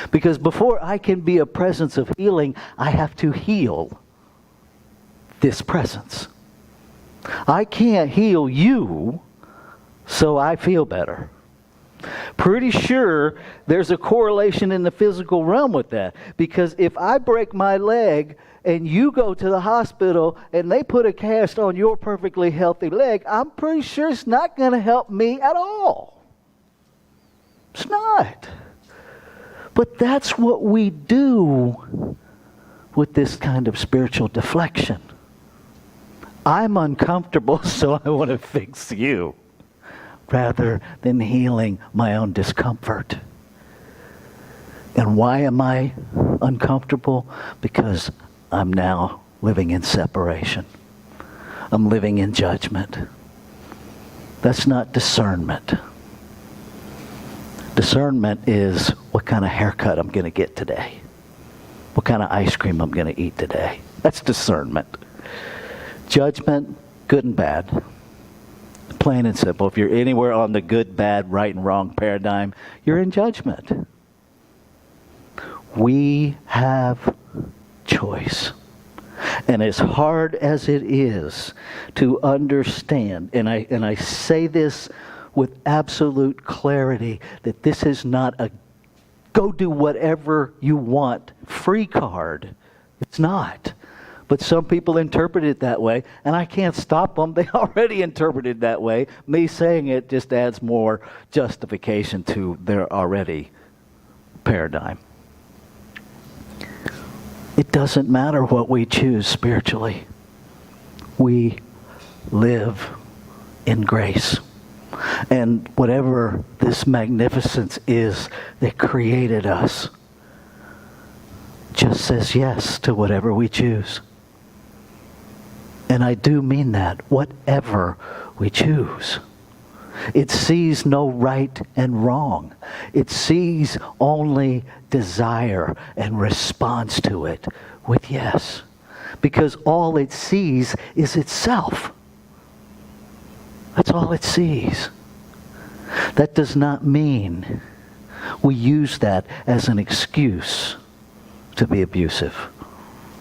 Because before I can be a presence of healing, I have to heal this presence. I can't heal you so I feel better. Pretty sure there's a correlation in the physical realm with that. Because if I break my leg and you go to the hospital and they put a cast on your perfectly healthy leg, I'm pretty sure it's not going to help me at all. It's not. But that's what we do with this kind of spiritual deflection. I'm uncomfortable, so I want to fix you, rather than healing my own discomfort. And why am I uncomfortable? Because I'm now living in separation. I'm living in judgment. That's not discernment. Discernment is what kind of haircut I'm going to get today. What kind of ice cream I'm going to eat today. That's discernment. Judgment, good and bad. Plain and simple. If you're anywhere on the good, bad, right and wrong paradigm, you're in judgment. We have choice. And as hard as it is to understand, and I say this with absolute clarity, that this is not a go do whatever you want free card. It's not. But some people interpret it that way, and I can't stop them. They already interpret it that way. Me saying it just adds more justification to their already paradigm. It doesn't matter what we choose spiritually. We live in grace. And whatever this magnificence is that created us just says yes to whatever we choose. And I do mean that, whatever we choose. It sees no right and wrong. It sees only desire and responds to it with yes. Because all it sees is itself. That's all it sees. That does not mean we use that as an excuse to be abusive.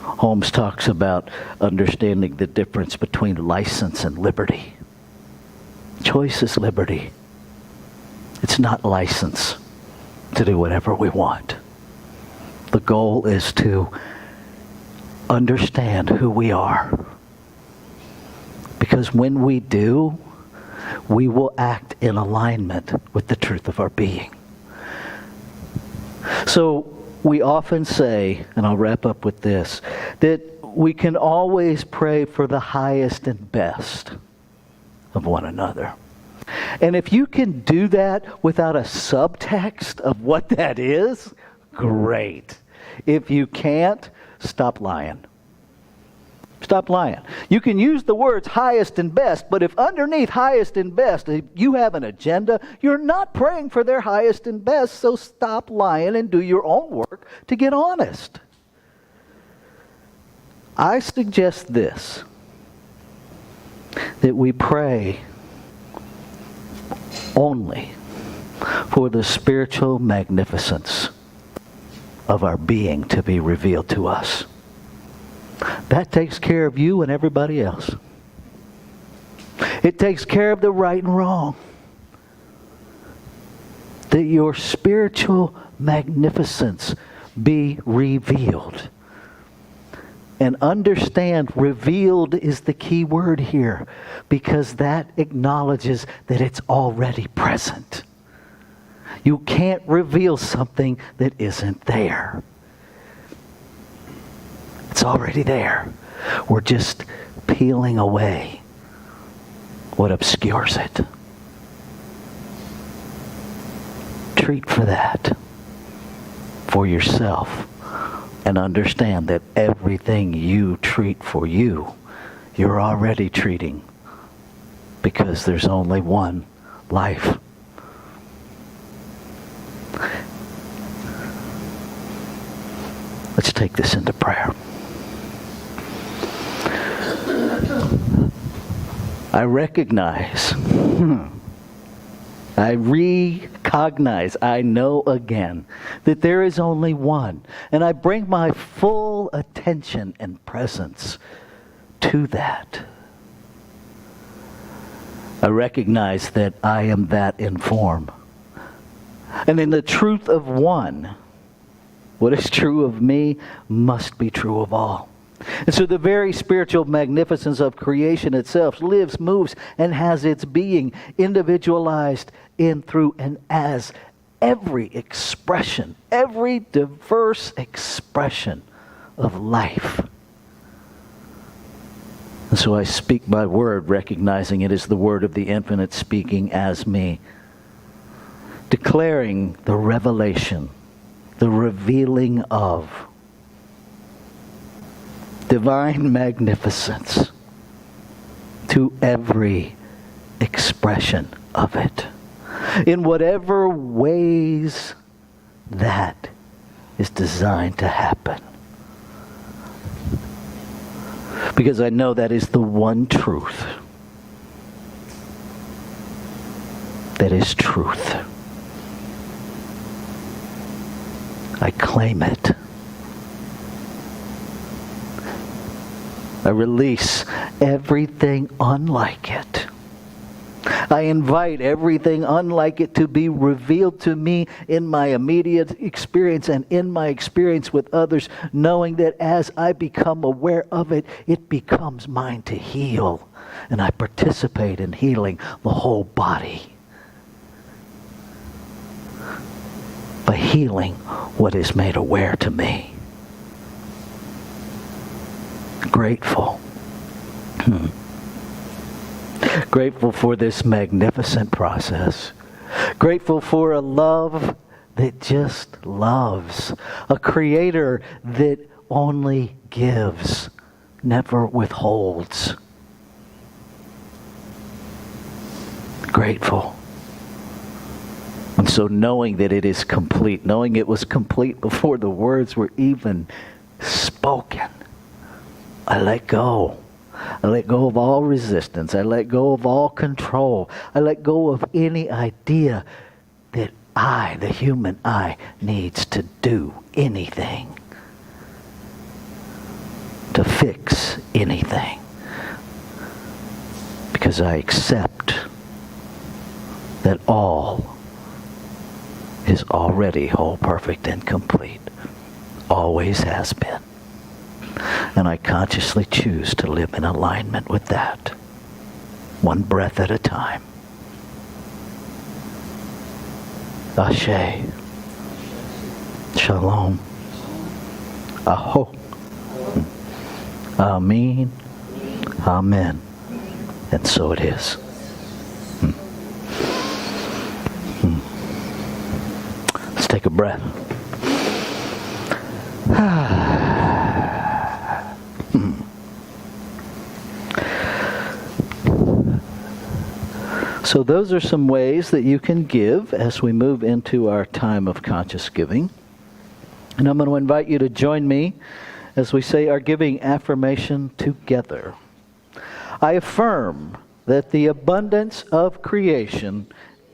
Holmes talks about understanding the difference between license and liberty. Choice is liberty. It's not license to do whatever we want. The goal is to understand who we are. Because when we do, we will act in alignment with the truth of our being. So we often say, and I'll wrap up with this, that we can always pray for the highest and best of one another. And if you can do that without a subtext of what that is, great. If you can't, stop lying. Stop lying. You can use the words highest and best, but if underneath highest and best you have an agenda, you're not praying for their highest and best, so stop lying and do your own work to get honest. I suggest this, that we pray only for the spiritual magnificence of our being to be revealed to us. That takes care of you and everybody else. It takes care of the right and wrong. That your spiritual magnificence be revealed. And understand, revealed is the key word here, because that acknowledges that it's already present. You can't reveal something that isn't there. It's already there. We're just peeling away what obscures it. Treat for that, for yourself, and understand that everything you treat for you, you're already treating, because there's only one life. Let's take this into prayer. I recognize, I recognize, I know again that there is only one. And I bring my full attention and presence to that. I recognize that I am that in form. And in the truth of one, what is true of me must be true of all. And so the very spiritual magnificence of creation itself lives, moves, and has its being individualized in, through, and as every expression, every diverse expression of life. And so I speak my word, recognizing it is the word of the infinite speaking as me, declaring the revelation, the revealing of divine magnificence to every expression of it. In whatever ways that is designed to happen. Because I know that is the one truth that is truth. I claim it. I release everything unlike it. I invite everything unlike it to be revealed to me in my immediate experience and in my experience with others, knowing that as I become aware of it, it becomes mine to heal. And I participate in healing the whole body. By healing what is made aware to me. Grateful. Grateful for this magnificent process. Grateful for a love that just loves. A creator that only gives, never withholds. Grateful. And so knowing that it is complete, knowing it was complete before the words were even spoken, I let go. I let go of all resistance. I let go of all control. I let go of any idea that I, the human I, needs to do anything, to fix anything. Because I accept that all is already whole, perfect, and complete. Always has been. And I consciously choose to live in alignment with that. One breath at a time. Ashe. Shalom. Aho. Amen. Amen. And so it is. Let's take a breath. So those are some ways that you can give as we move into our time of conscious giving. And I'm going to invite you to join me as we say our giving affirmation together. I affirm that the abundance of creation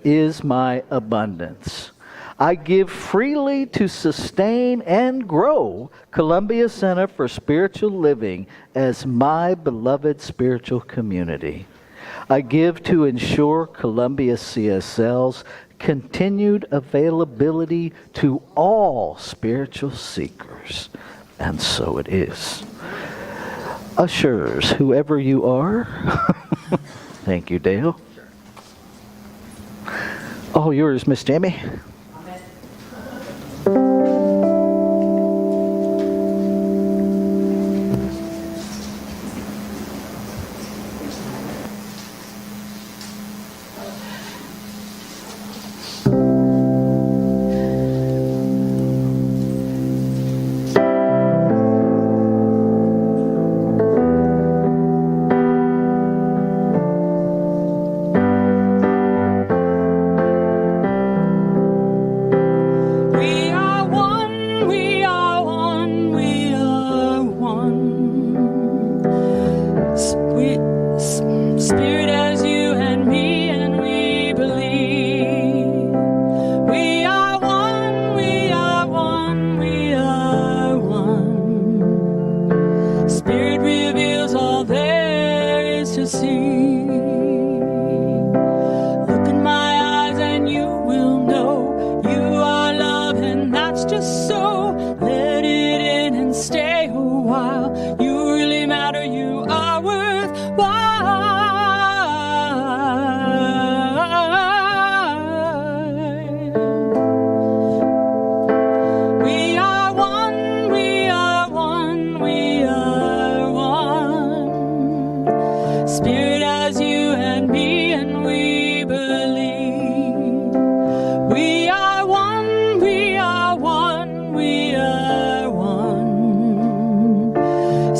is my abundance. I give freely to sustain and grow Columbia Center for Spiritual Living as my beloved spiritual community. I give to ensure Columbia CSL's continued availability to all spiritual seekers. And so it is. Ushers, whoever you are. Thank you, Dale. All yours, Miss Jami.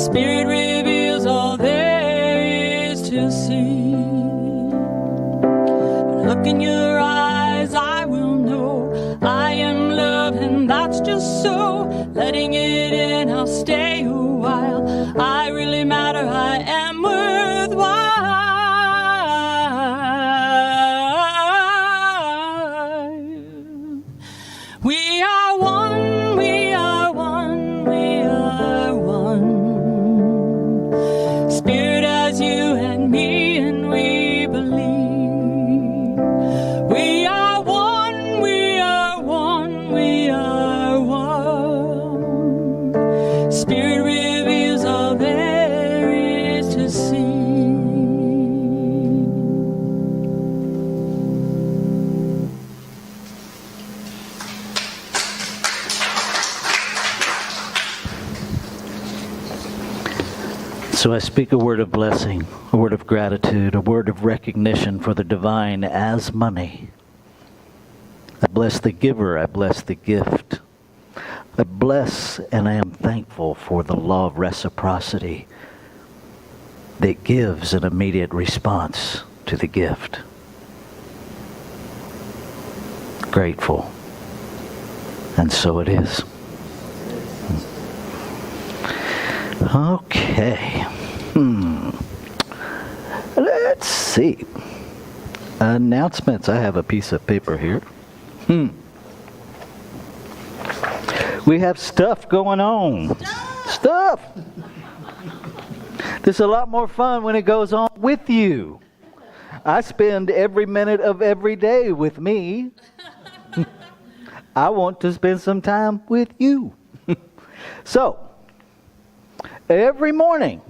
Spirit reveals all there is to see. in your eyes, I will know I am loved, and that's just so. Letting it in, I'll stay a while. I really matter, I am worthwhile. We are one, we are one, we are one. Spirit as you and me, and we believe. We are one, we are one, we are one. Spirit reveals all there is to see. So I speak a word of blessing, a word of gratitude, a word of recognition for the divine as money. I bless the giver, I bless the gift. I bless and I am thankful for the law of reciprocity that gives an immediate response to the gift. Grateful. And so it is. Okay. Let's see. Announcements. I have a piece of paper here. We have stuff going on. Stuff! This is a lot more fun when it goes on with you. I spend every minute of every day with me. I want to spend some time with you. So, every morning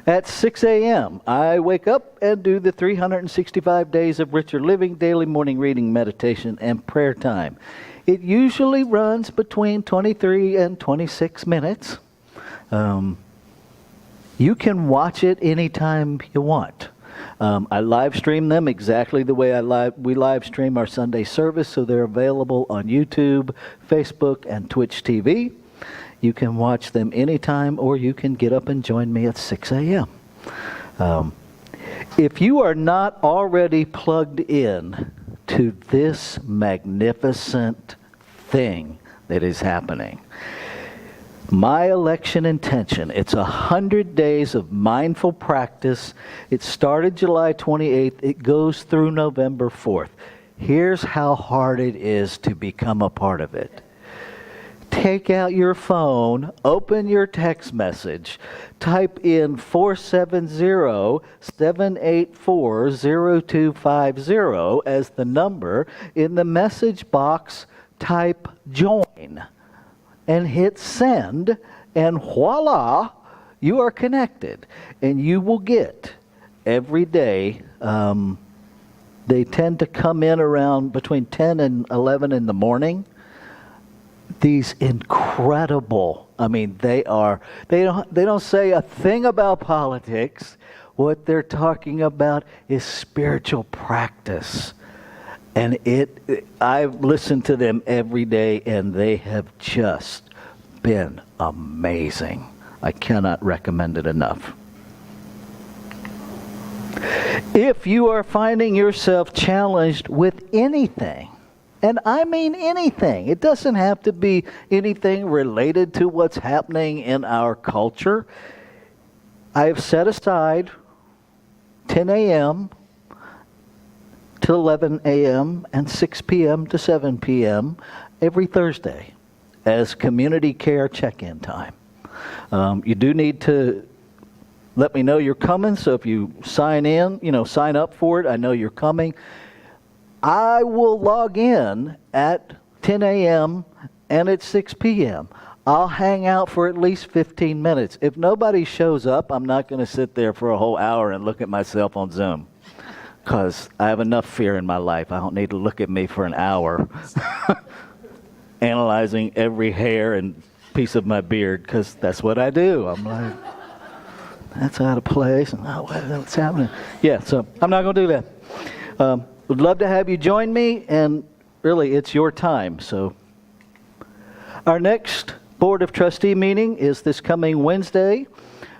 at 6 a.m., I wake up and do the 365 days of richer living, daily morning reading, meditation, and prayer time. It usually runs between 23 and 26 minutes. You can watch it anytime you want. I live stream them exactly the way we live stream our Sunday service, so they're available on YouTube, Facebook, and Twitch TV. You can watch them anytime, or you can get up and join me at 6 a.m. If you are not already plugged in to this magnificent thing that is happening, my election intention, it's 100 days of mindful practice. It started July 28th. It goes through November 4th. Here's how hard it is to become a part of it. Take out your phone, open your text message, type in 470-784-0250 as the number. In the message box, type join and hit send, and voila, you are connected. And you will get every day, they tend to come in around between 10 and 11 in the morning. These incredible, I mean, they don't say a thing about politics. What they're talking about is spiritual practice. And I've listened to them every day, and they have just been amazing. I cannot recommend it enough. If you are finding yourself challenged with anything, and I mean anything, it doesn't have to be anything related to what's happening in our culture, I have set aside 10 a.m. to 11 a.m. and 6 p.m. to 7 p.m. every Thursday as community care check-in time. You do need to let me know you're coming, so if you sign up for it, I know you're coming. I will log in at 10 a.m. and at 6 p.m. I'll hang out for at least 15 minutes. If nobody shows up, I'm not going to sit there for a whole hour and look at myself on Zoom, because I have enough fear in my life. I don't need to look at me for an hour analyzing every hair and piece of my beard, because that's what I do. I'm like, that's out of place, and what's happening? Yeah, so I'm not going to do that. Would love to have you join me, and really, it's your time. So our next Board of Trustee meeting is this coming Wednesday.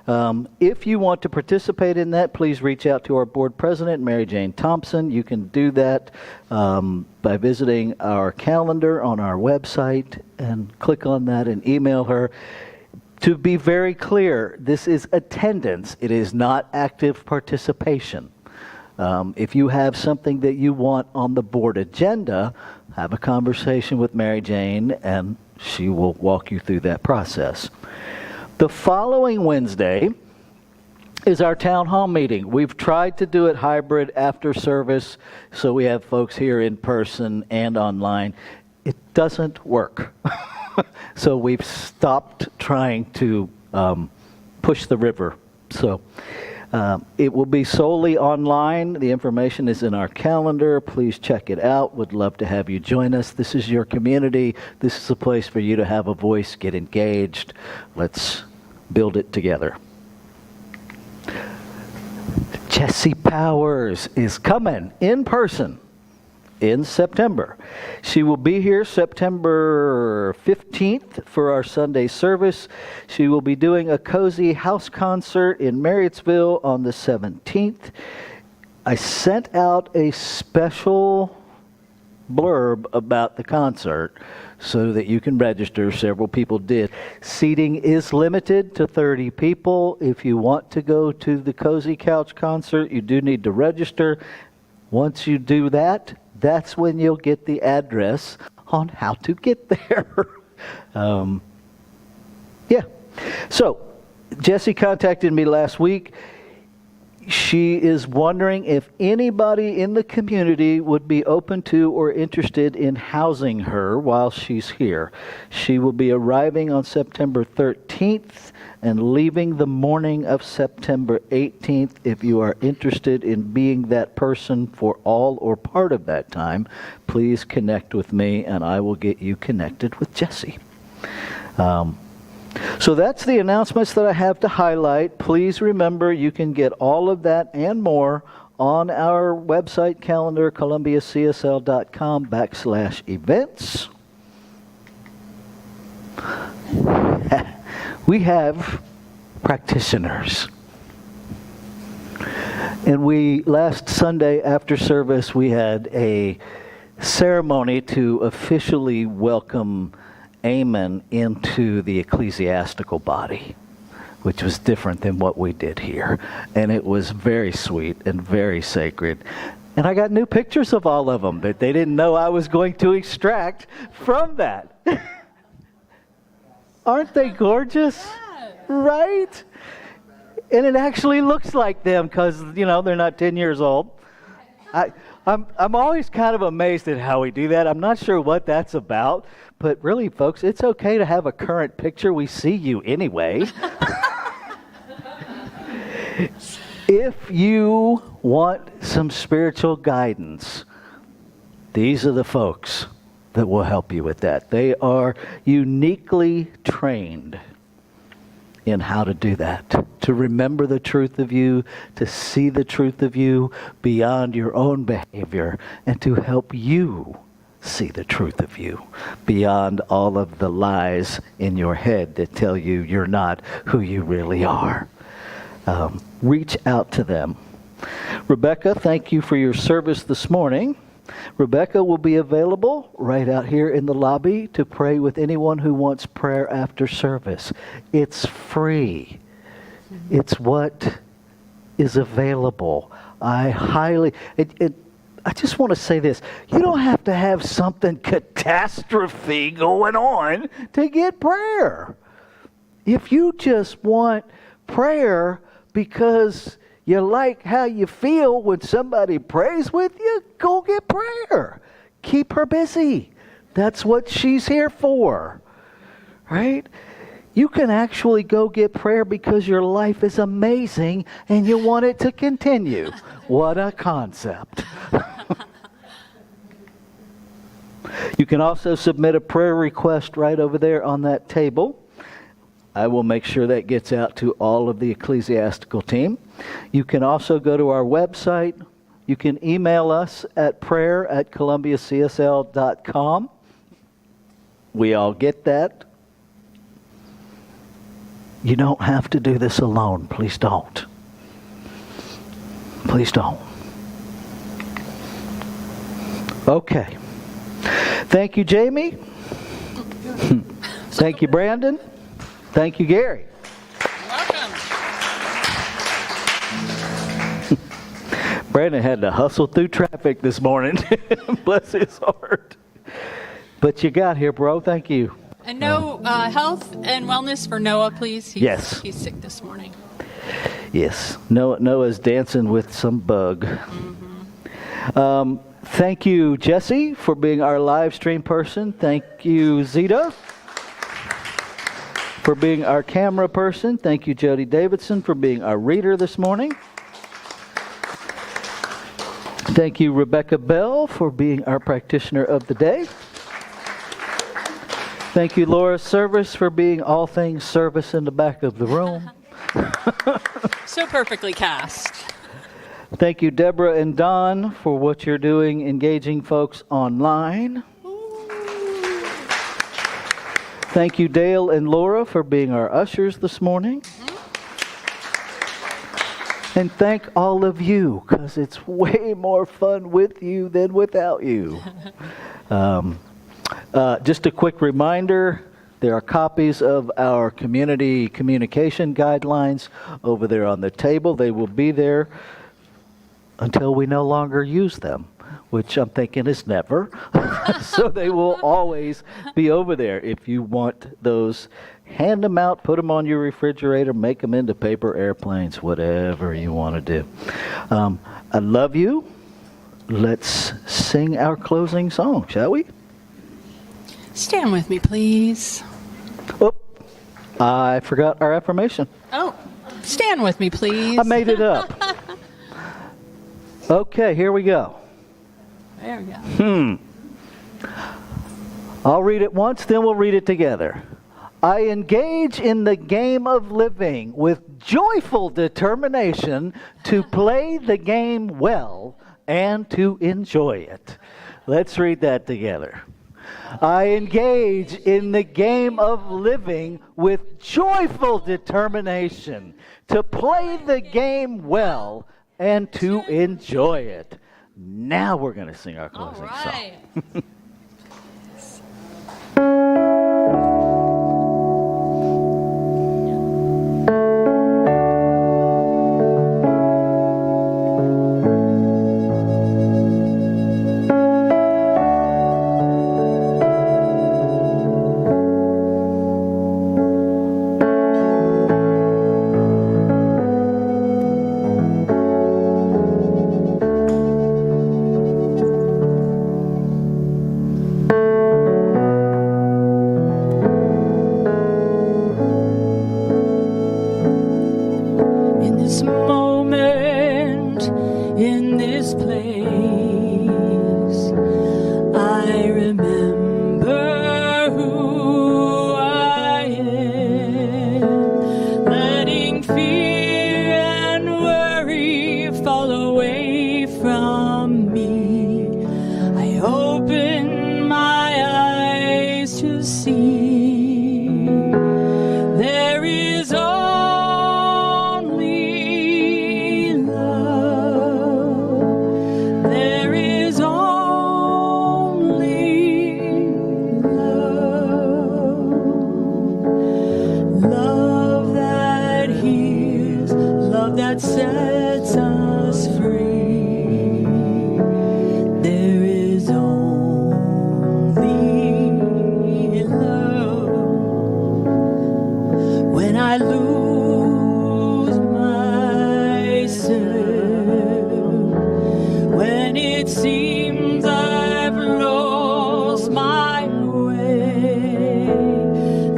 If you want to participate in that, please reach out to our board president, Mary Jane Thompson. You can do that by visiting our calendar on our website and click on that and email her. To be very clear, this is attendance. It is not active participation. If you have something that you want on the board agenda, have a conversation with Mary Jane and she will walk you through that process. The following Wednesday is our town hall meeting. We've tried to do it hybrid after service, so we have folks here in person and online. It doesn't work. So we've stopped trying to push the river. So it will be solely online. The information is in our calendar. Please check it out. Would love to have you join us. This is your community. This is a place for you to have a voice, get engaged. Let's build it together. Jessie Powers is coming in person in September. She will be here September 15th for our Sunday service. She will be doing a cozy house concert in Marriottsville on the 17th. I sent out a special blurb about the concert so that you can register. Several people did. Seating is limited to 30 people. If you want to go to the Cozy Couch concert, you do need to register. Once you do that, that's when you'll get the address on how to get there. Yeah. So, Jessie contacted me last week. She is wondering if anybody in the community would be open to or interested in housing her while she's here. She will be arriving on September 13th and leaving the morning of September 18th. If you are interested in being that person for all or part of that time, please connect with me and I will get you connected with Jessie. So that's the announcements that I have to highlight. Please remember you can get all of that and more on our website calendar, columbiacsl.com/events. We have practitioners. And last Sunday after service, we had a ceremony to officially welcome Amen into the ecclesiastical body, which was different than what we did here. And it was very sweet and very sacred. And I got new pictures of all of them that they didn't know I was going to extract from that. Aren't they gorgeous? Yeah. Right? And it actually looks like them because, they're not 10 years old. I'm always kind of amazed at how we do that. I'm not sure what that's about. But really, folks, it's okay to have a current picture. We see you anyway. If you want some spiritual guidance, these are the folks that will help you with that. They are uniquely trained in how to do that, to remember the truth of you, to see the truth of you beyond your own behavior, and to help you see the truth of you beyond all of the lies in your head that tell you you're not who you really are. Reach out to them. Rebecca, thank you for your service this morning. Rebecca will be available right out here in the lobby to pray with anyone who wants prayer after service. It's free. It's what is available. I just want to say this. You don't have to have something catastrophe going on to get prayer. If you just want prayer because you like how you feel when somebody prays with you, go get prayer. Keep her busy. That's what she's here for. Right? You can actually go get prayer because your life is amazing and you want it to continue. What a concept. You can also submit a prayer request right over there on that table. I will make sure that gets out to all of the ecclesiastical team. You can also go to our website. You can email us at prayer@columbiacsl.com. We all get that. You don't have to do this alone. Please don't. Please don't. Okay. Thank you, Jami. Thank you, Brandon. Thank you, Gary. Welcome. Brandon had to hustle through traffic this morning. Bless his heart. But you got here, bro. Thank you. And no health and wellness for Noah, please. Yes. He's sick this morning. Yes. Noah's dancing with some bug. Thank you, Jesse, for being our live stream person. Thank you, Zeta, for being our camera person. Thank you, Jody Davidson, for being our reader this morning. Thank you, Rebecca Bell, for being our practitioner of the day. Thank you, Laura Service, for being all things service in the back of the room. So perfectly cast. Thank you, Deborah and Don, for what you're doing, engaging folks online. Thank you, Dale and Laura, for being our ushers this morning. And thank all of you, because it's way more fun with you than without you. Just a quick reminder, there are copies of our community communication guidelines over there on the table. They will be there until we no longer use them, which I'm thinking is never. So they will always be over there. If you want those, hand them out, put them on your refrigerator, make them into paper airplanes, whatever you want to do. I love you. Let's sing our closing song, shall we? Stand with me, please. Oh, I forgot our affirmation. Oh, stand with me, please. I made it up. Okay, here we go. There we go. I'll read it once, then we'll read it together. I engage in the game of living with joyful determination to play the game well and to enjoy it. Let's read that together. I engage in the game of living with joyful determination to play the game well and to enjoy it. Now we're going to sing our closing song.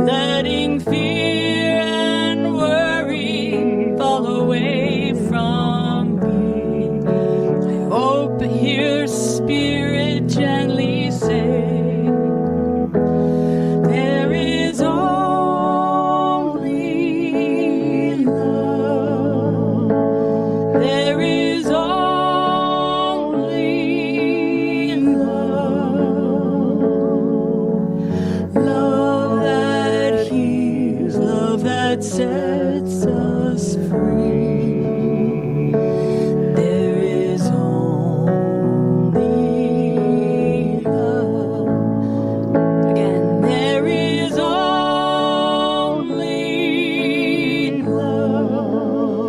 Letting fear and worry fall away from sets us free. There is only love. Again, there is only love.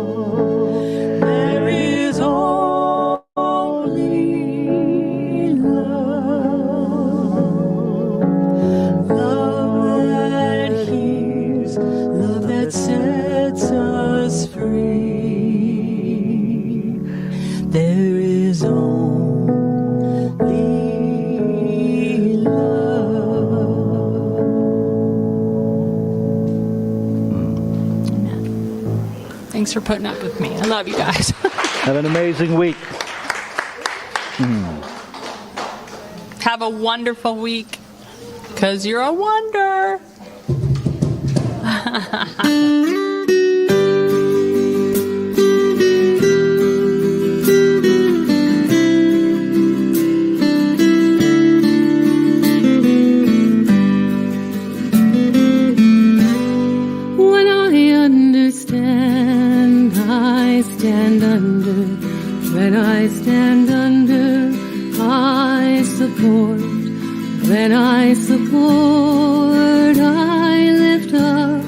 There is only love. Love that heals, love that sets us free. There is only love. Amen. Thanks for putting up with me. I love you guys. Have an amazing week. Have a wonderful week, because you're a wonder. When I understand, I stand under. When I stand under, I support. When I support, I lift up.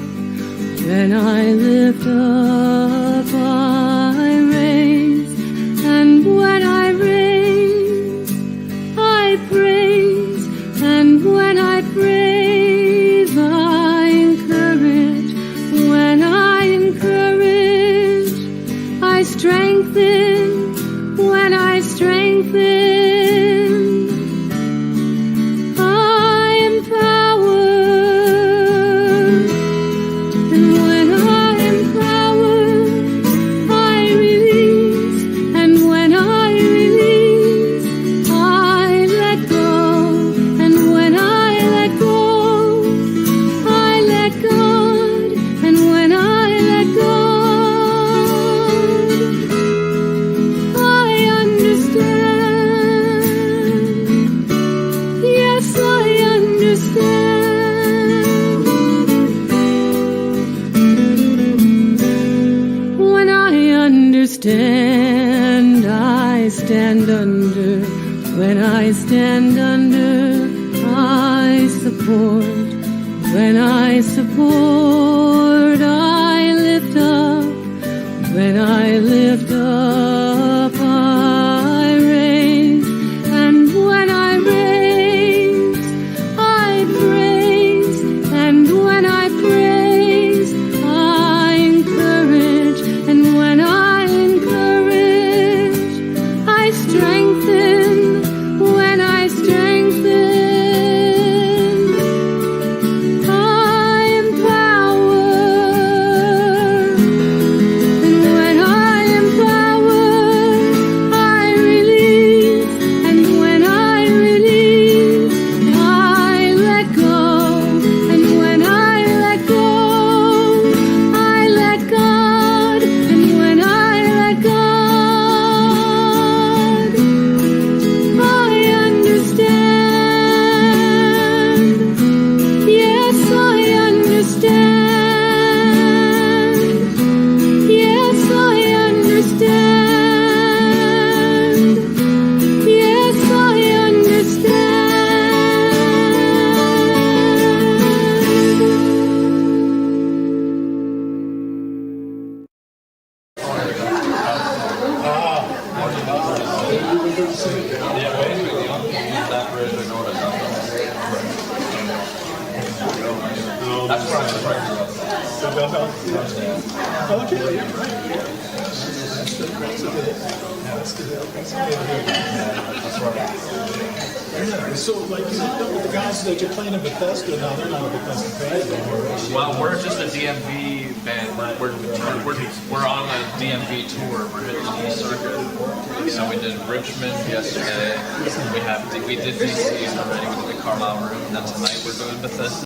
When I lift up, I raise. And when I raise, I praise. And when I praise, I encourage. When I encourage, I strengthen. When I strengthen, I empower. And when I empower, I release. And when I release, I let go. And when I let go, I let God. And when I let God, I understand. Yes, I understand. When I understand, I stand under. When I stand under, I support. When I support, I lift up. When I lift up, I raise. And when I raise, I praise. And when I praise, I encourage. And when I encourage, I strengthen. When I strengthen, I empower. And when I empower, I release. And when I release, I let go. And when I let go, I let God. And when I let God, I understand. Yes, I understand. Yes, I understand. Yes, I So, like, the guys that you're playing in Bethesda now, they're not a Bethesda band anymore. Well, we're just a DMV band. We're on a DMV tour. We're hitting the whole circuit. So we did Richmond yesterday. We did DC already. We did the Carlisle room. And then tonight we're doing Bethesda.